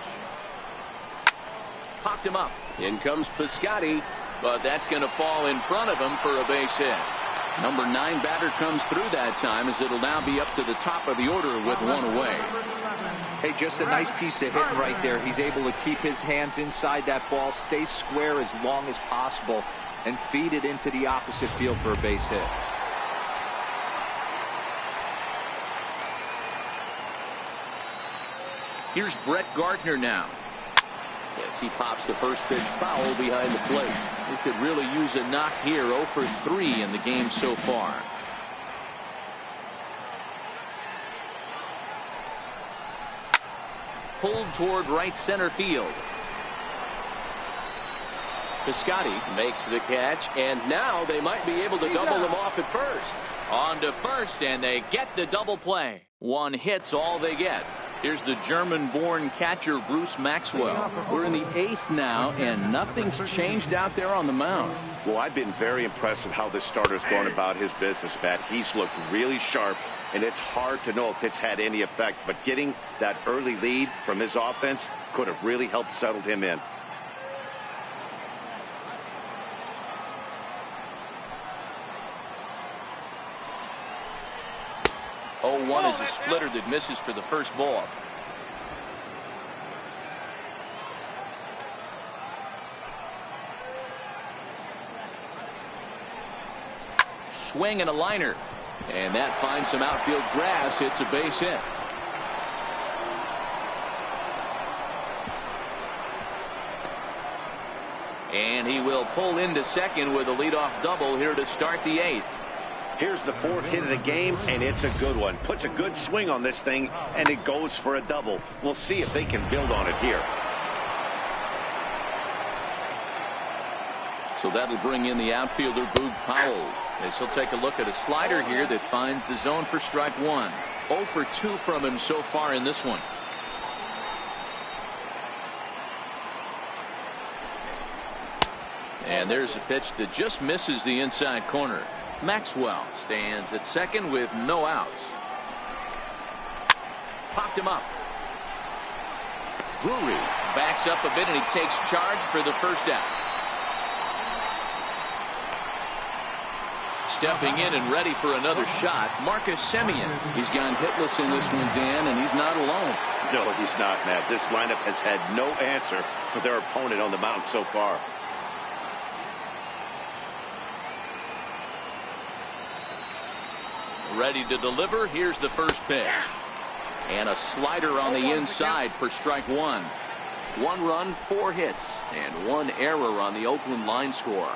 Popped him up. In comes Piscotty, but that's going to fall in front of him for a base hit. Number 9 batter comes through that time, as it'll now be up to the top of the order with 1 away. Hey, just a nice piece of hitting right there. He's able to keep his hands inside that ball, stay square as long as possible, and feed it into the opposite field for a base hit. Here's Brett Gardner now. As he pops the first pitch foul behind the plate. He could really use a knock here. 0 for 3 in the game so far. Pulled toward right center field. Piscotty makes the catch, and now they might be able to double him off at first. On to first, and they get the double play. One hit's all they get. Here's the German-born catcher, Bruce Maxwell. We're in the 8th now, and nothing's changed out there on the mound. Well, I've been very impressed with how this starter's going about his business, Matt. He's looked really sharp, and it's hard to know if it's had any effect. But getting that early lead from his offense could have really helped settle him in. 0-1 is a splitter that misses for the first ball. Swing and a liner. And that finds some outfield grass. It's a base hit. And he will pull into second with a leadoff double here to start the 8th. Here's the 4th hit of the game, and it's a good one. Puts a good swing on this thing, and it goes for a double. We'll see if they can build on it here. So that'll bring in the outfielder, Boog Powell, as he'll take a look at a slider here that finds the zone for strike 1. 0 for 2 from him so far in this one. And there's a pitch that just misses the inside corner. Maxwell stands at second with no outs. Popped him up. Drury backs up a bit, and he takes charge for the first out. Stepping in and ready for another shot, Marcus Semien. He's gone hitless in this one, Dan, and he's not alone. No, he's not, Matt. This lineup has had no answer for their opponent on the mound so far. Ready to deliver. Here's the first pitch. And a slider on the inside for strike 1. 1 run, 4 hits, and 1 error on the Oakland line score.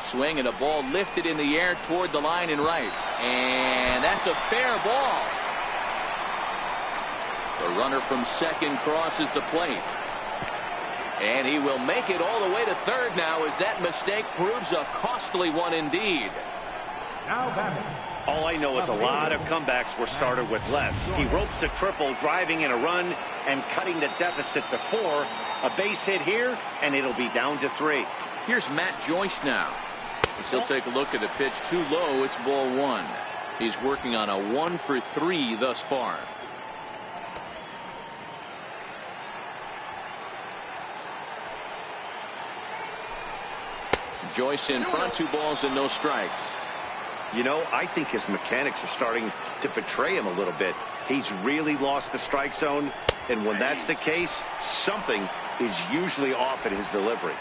Swing and a ball lifted in the air toward the line and right. And that's a fair ball. The runner from second crosses the plate. And he will make it all the way to third now, as that mistake proves a costly one indeed. Now batting. All I know is a lot of comebacks were started with less. He ropes a triple, driving in a run and cutting the deficit to 4. A base hit here, and it'll be down to 3. Here's Matt Joyce now. As he'll take a look at a pitch too low. It's ball 1. He's working on a 1 for 3 thus far. Joyce in front, 2 balls and no strikes. You know, I think his mechanics are starting to betray him a little bit. He's really lost the strike zone, and when that's the case, something is usually off at his delivery.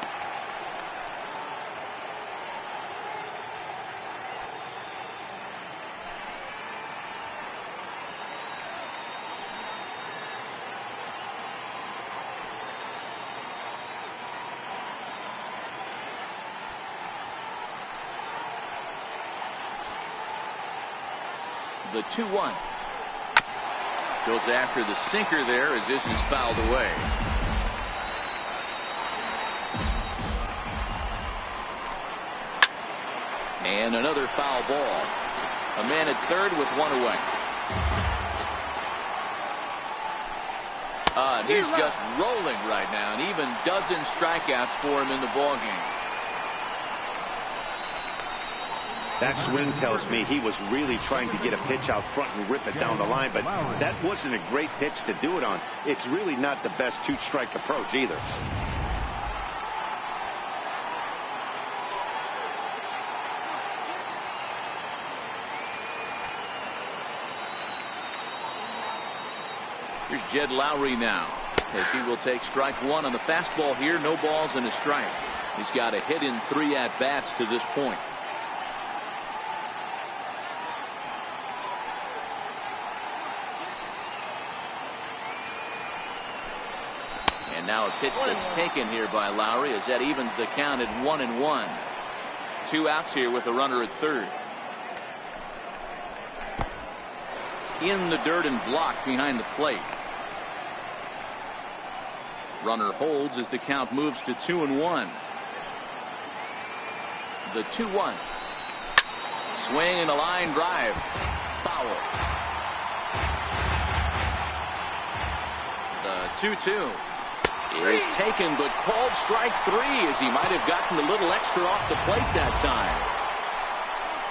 The 2-1. Goes after the sinker there as this is fouled away. And another foul ball. A man at third with 1 away. He's just rolling right now, and even dozen strikeouts for him in the ballgame. That swing tells me he was really trying to get a pitch out front and rip it down the line, but that wasn't a great pitch to do it on. It's really not the best 2-strike approach either. Here's Jed Lowry now, as he will take strike 1 on the fastball here. No balls and a strike. He's got a hit in 3 at-bats to this point. And now a pitch that's taken here by Lowry, as that evens the count at 1-1. 2 outs here with a runner at third. In the dirt and blocked behind the plate. Runner holds as the count moves to 2-1. The 2-1. Swing and a line drive. Foul. The 2-2 is taken, but called strike 3 as he might have gotten a little extra off the plate that time.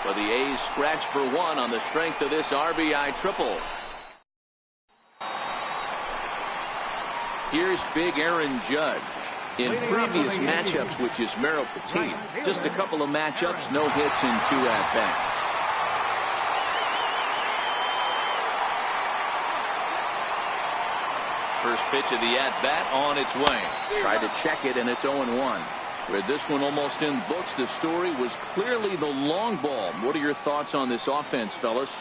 But the A's scratch for 1 on the strength of this RBI triple. Here's big Aaron Judge. In previous matchups with Yusmeiro Petit, just a couple of matchups, no hits in 2 at-bats. First pitch of the at-bat on its way. Tried to check it, and it's 0-1. With this one almost in books, the story was clearly the long ball. What are your thoughts on this offense, fellas?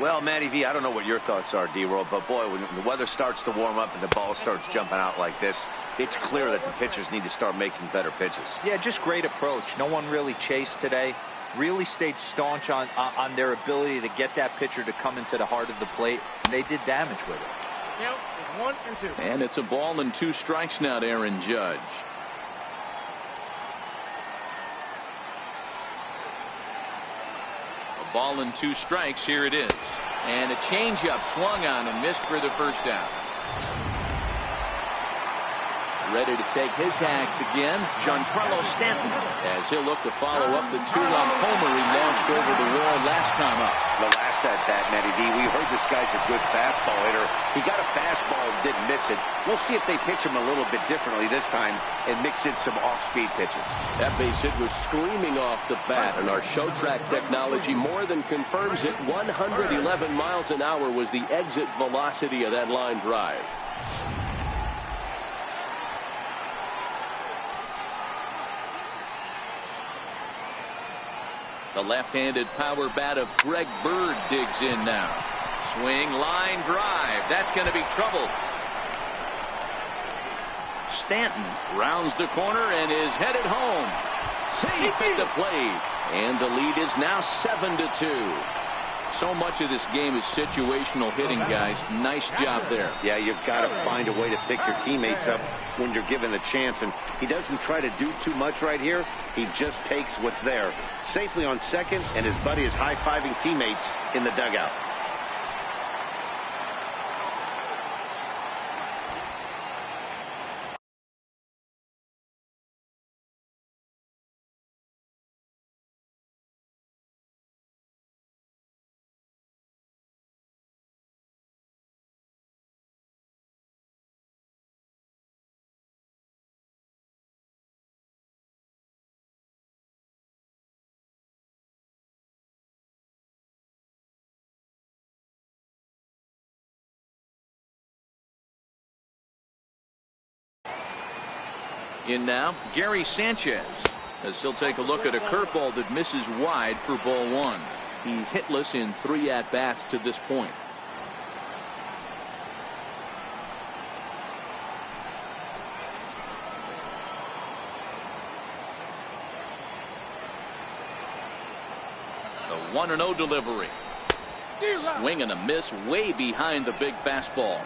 Well, Matty V, I don't know what your thoughts are, D-Roll, but boy, when the weather starts to warm up and the ball starts jumping out like this, it's clear that the pitchers need to start making better pitches. Yeah, just great approach. No one really chased today. Really stayed staunch on their ability to get that pitcher to come into the heart of the plate, and they did damage with it. Count is 1 and 2. And it's a ball and 2 strikes now to Aaron Judge. A ball and 2 strikes. Here it is. And a changeup swung on and missed for the first out. Ready to take his hacks again, Giancarlo Stanton, as he'll look to follow up the 2-run homer he launched over the wall last time up. The last at bat, Matty V, we heard this guy's a good fastball hitter. He got a fastball and didn't miss it. We'll see if they pitch him a little bit differently this time and mix in some off-speed pitches. That base hit was screaming off the bat, and our show track technology more than confirms it. 111 miles an hour was the exit velocity of that line drive. The left-handed power bat of Greg Bird digs in now. Swing, line drive. That's going to be trouble. Stanton rounds the corner and is headed home. Safe at the plate. And the lead is now 7-2. So much of this game is situational hitting, guys. Nice job there. Yeah, you've got to find a way to pick your teammates up when you're given the chance, and he doesn't try to do too much right here. He just takes what's there. Safely on second, and his buddy is high-fiving teammates in the dugout. In now, Gary Sanchez, as he'll take a look at a curveball that misses wide for ball 1. He's hitless in 3 at-bats to this point. The 1-0 delivery. Swing and a miss way behind the big fastball.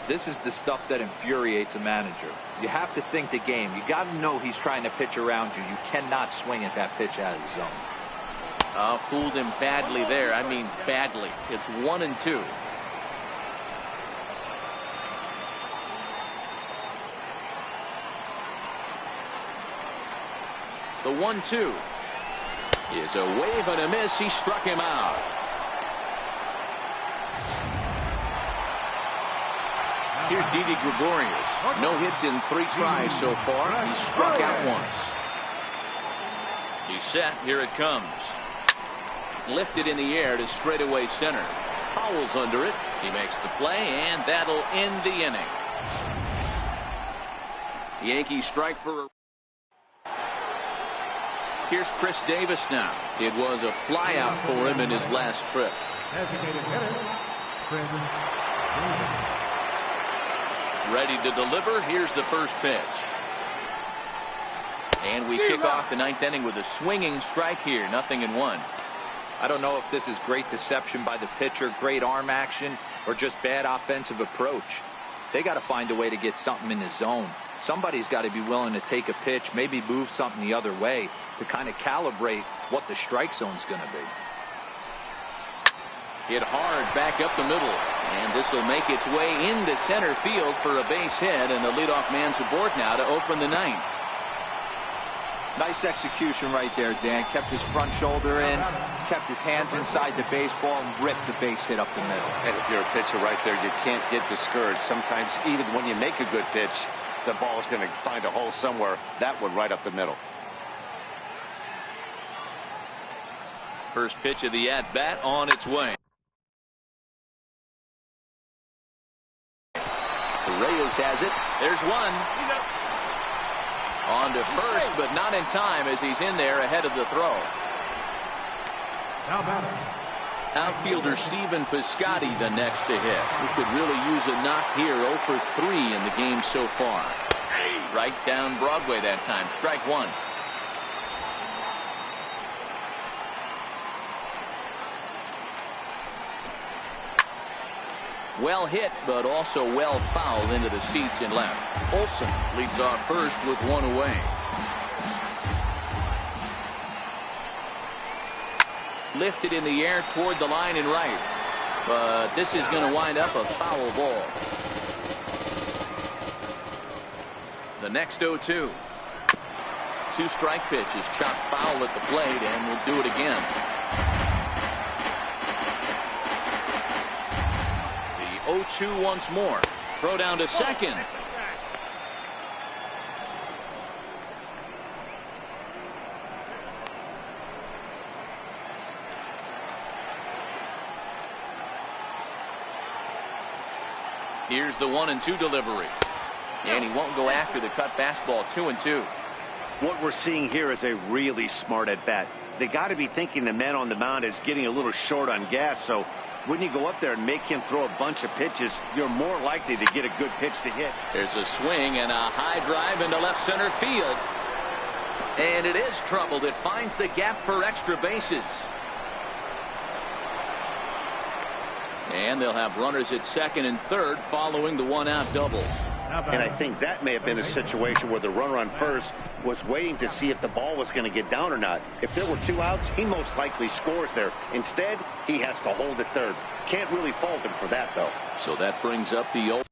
This is the stuff that infuriates a manager. You have to think the game. You got to know he's trying to pitch around you. You cannot swing at that pitch out of the zone. Fooled him badly there. I mean badly. It's 1-2. The 1-2 is a wave and a miss. He struck him out. Here's Didi Gregorius. No hits in 3 tries so far. He struck out once. He's set. Here it comes. Lifted in the air to straightaway center. Powell's under it. He makes the play, and that'll end the inning. Yankees strike for a... Here's Chris Davis now. It was a flyout for him in his last trip. Ready to deliver. Here's the first pitch. And we kick off the 9th inning with a swinging strike here. 0-1. I don't know if this is great deception by the pitcher, great arm action, or just bad offensive approach. They got to find a way to get something in the zone. Somebody's got to be willing to take a pitch, maybe move something the other way to kind of calibrate what the strike zone's going to be. Hit hard back up the middle, and this will make its way into center field for a base hit, and the leadoff man's aboard now to open the ninth. Nice execution right there, Dan. Kept his front shoulder in, kept his hands inside the baseball, and ripped the base hit up the middle. And if you're a pitcher right there, you can't get discouraged. Sometimes even when you make a good pitch, the ball is going to find a hole somewhere. That one right up the middle. First pitch of the at-bat on its way. Reyes has it. There's one. On to first, but not in time as he's in there ahead of the throw. Now batter. Outfielder Stephen Piscotty the next to hit. He could really use a knock here. 0 for 3 in the game so far. Right down Broadway that time. Strike one. Well hit, but also well fouled into the seats in left. Olsen leads off first with one away. Lifted in the air toward the line and right. But this is going to wind up a foul ball. The next 0-2. Two-strike pitch is chopped foul at the plate, and will do it again. 0-2 once more. Throw down to second. Here's the 1-2 delivery. And he won't go after the cut fastball. 2-2. What we're seeing here is a really smart at bat. They got to be thinking the man on the mound is getting a little short on gas, so when you go up there and make him throw a bunch of pitches, you're more likely to get a good pitch to hit. There's a swing and a high drive into left center field. And it is troubled. It finds the gap for extra bases. And they'll have runners at second and third following the one-out double. And I think that may have been a situation where the runner on first was waiting to see if the ball was going to get down or not. If there were 2 outs, he most likely scores there. Instead, he has to hold at third. Can't really fault him for that, though. So that brings up the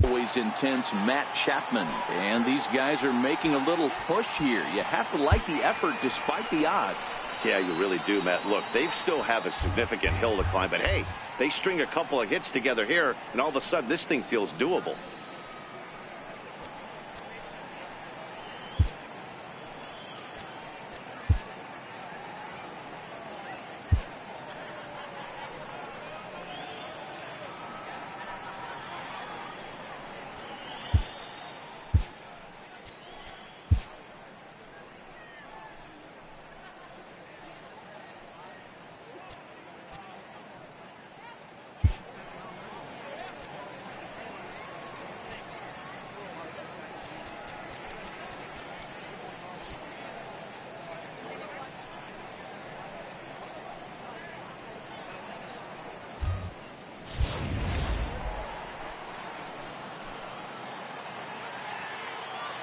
always intense Matt Chapman. And these guys are making a little push here. You have to like the effort despite the odds. Yeah, you really do, Matt. Look, they still have a significant hill to climb, but hey, they string a couple of hits together here, and all of a sudden this thing feels doable.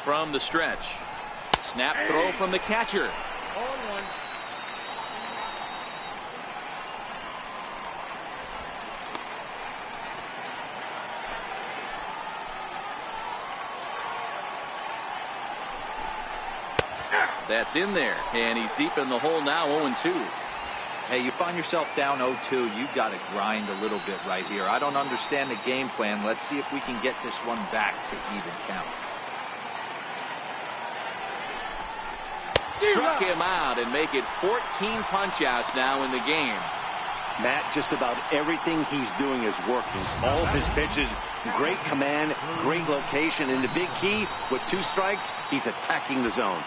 From the stretch. Snap throw from the catcher. That's in there, and he's deep in the hole now. 0-2. Hey, you find yourself down 0-2, you've got to grind a little bit right here. I don't understand the game plan. Let's see if we can get this one back to even count. Struck him out and make it 14 punch-outs now in the game. Matt, just about everything he's doing is working. All of his pitches, great command, great location, and the big key, with 2 strikes, he's attacking the zone.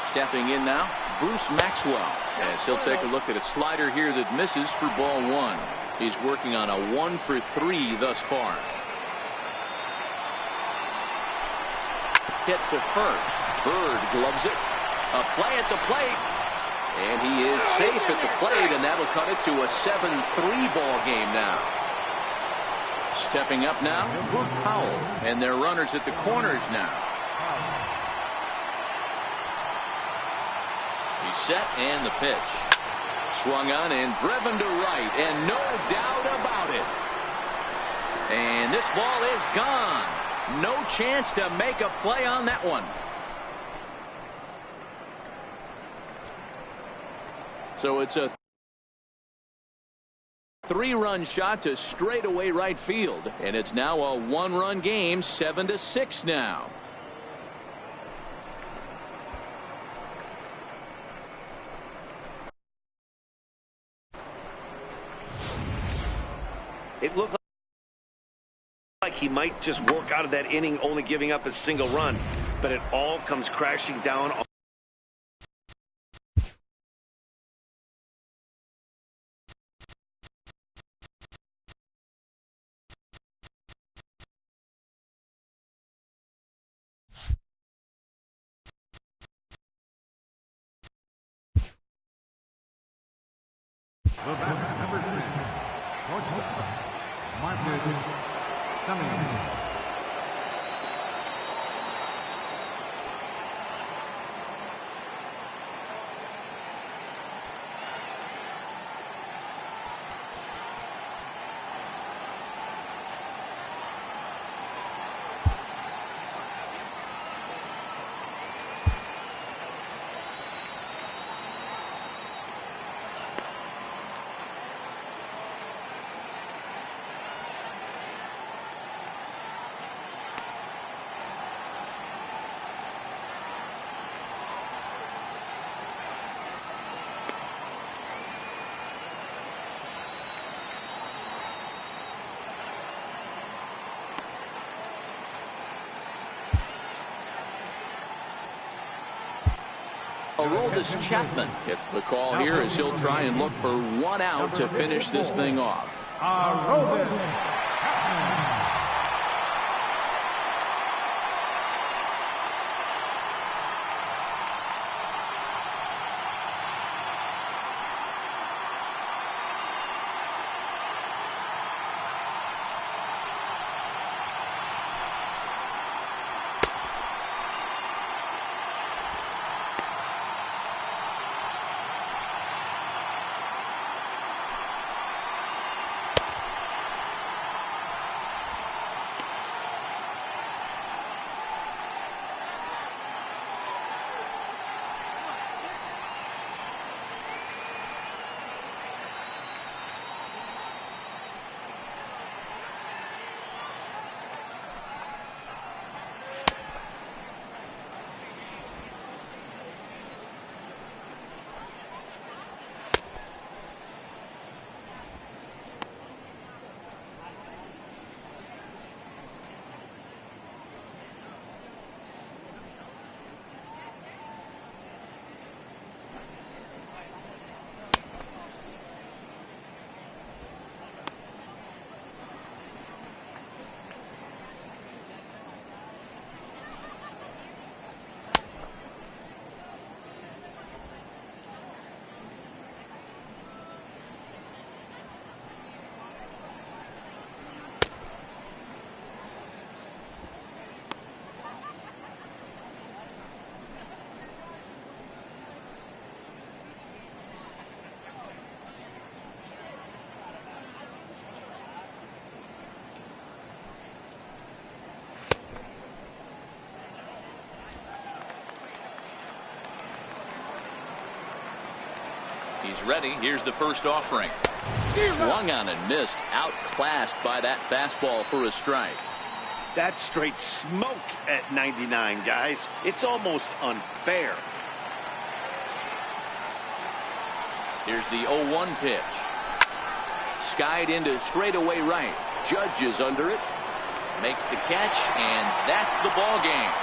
Stepping in now, Bruce Maxwell, as he'll take a look at a slider here that misses for ball 1. He's working on a 1 for 3 thus far. Hit to first. Bird gloves it. A play at the plate. And he is safe at the plate, and that'll cut it to a 7-3 ball game now. Stepping up now, Powell. And their runners at the corners now. He's set, and the pitch. Swung on and driven to right, and no doubt about it. And this ball is gone. No chance to make a play on that one. So it's a 3-run shot to straightaway right field, and it's now a 1-run game, 7-6 now. It looked like he might just work out of that inning, only giving up a single run, but it all comes crashing down. Number 3, shortstop, Martin Cummings. Aroldis Chapman gets the call here as he'll try and look for 1 out to finish this thing off. Aroldis Chapman. He's ready. Here's the first offering. Swung on and missed. Outclassed by that fastball for a strike. That's straight smoke at 99, guys. It's almost unfair. Here's the 0-1 pitch. Skied into straightaway right. Judge is under it. Makes the catch, and that's the ball game.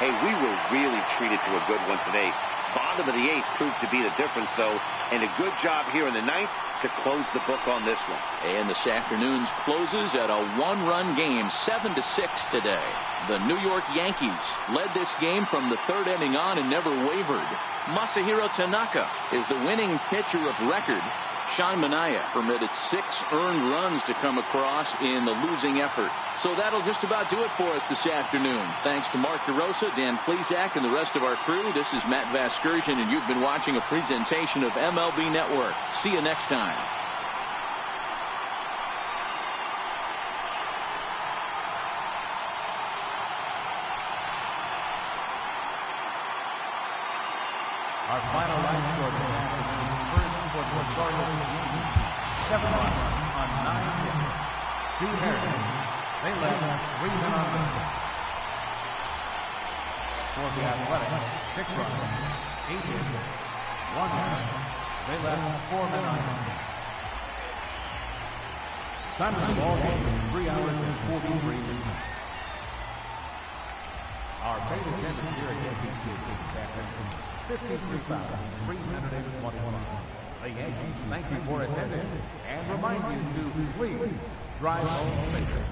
Hey, we were really treated to a good one today. Bottom of the 8th proved to be the difference, though, and a good job here in the 9th to close the book on this one. And this afternoon's closes at a one-run game, 7-6 today. The New York Yankees led this game from the 3rd inning on and never wavered. Masahiro Tanaka is the winning pitcher of record. Sean Manaea permitted 6 earned runs to come across in the losing effort. So that'll just about do it for us this afternoon. Thanks to Mark DeRosa, Dan Plesac, and the rest of our crew. This is Matt Vasgersian, and you've been watching a presentation of MLB Network. See you next time. Our final line score this afternoon, first for the Cardinals, 7 runs on 9 hits. 2 errors. They left 3 men on base. For the Athletics, 6 runs, 8 hits, 1 error. They left 4 men on base. Time of the ball game, 3 hours and 43 minutes. Our paid attendance here at Yankee Stadium this afternoon, 53,321. The Yankees thank you for attending and remind you to please drive home safely.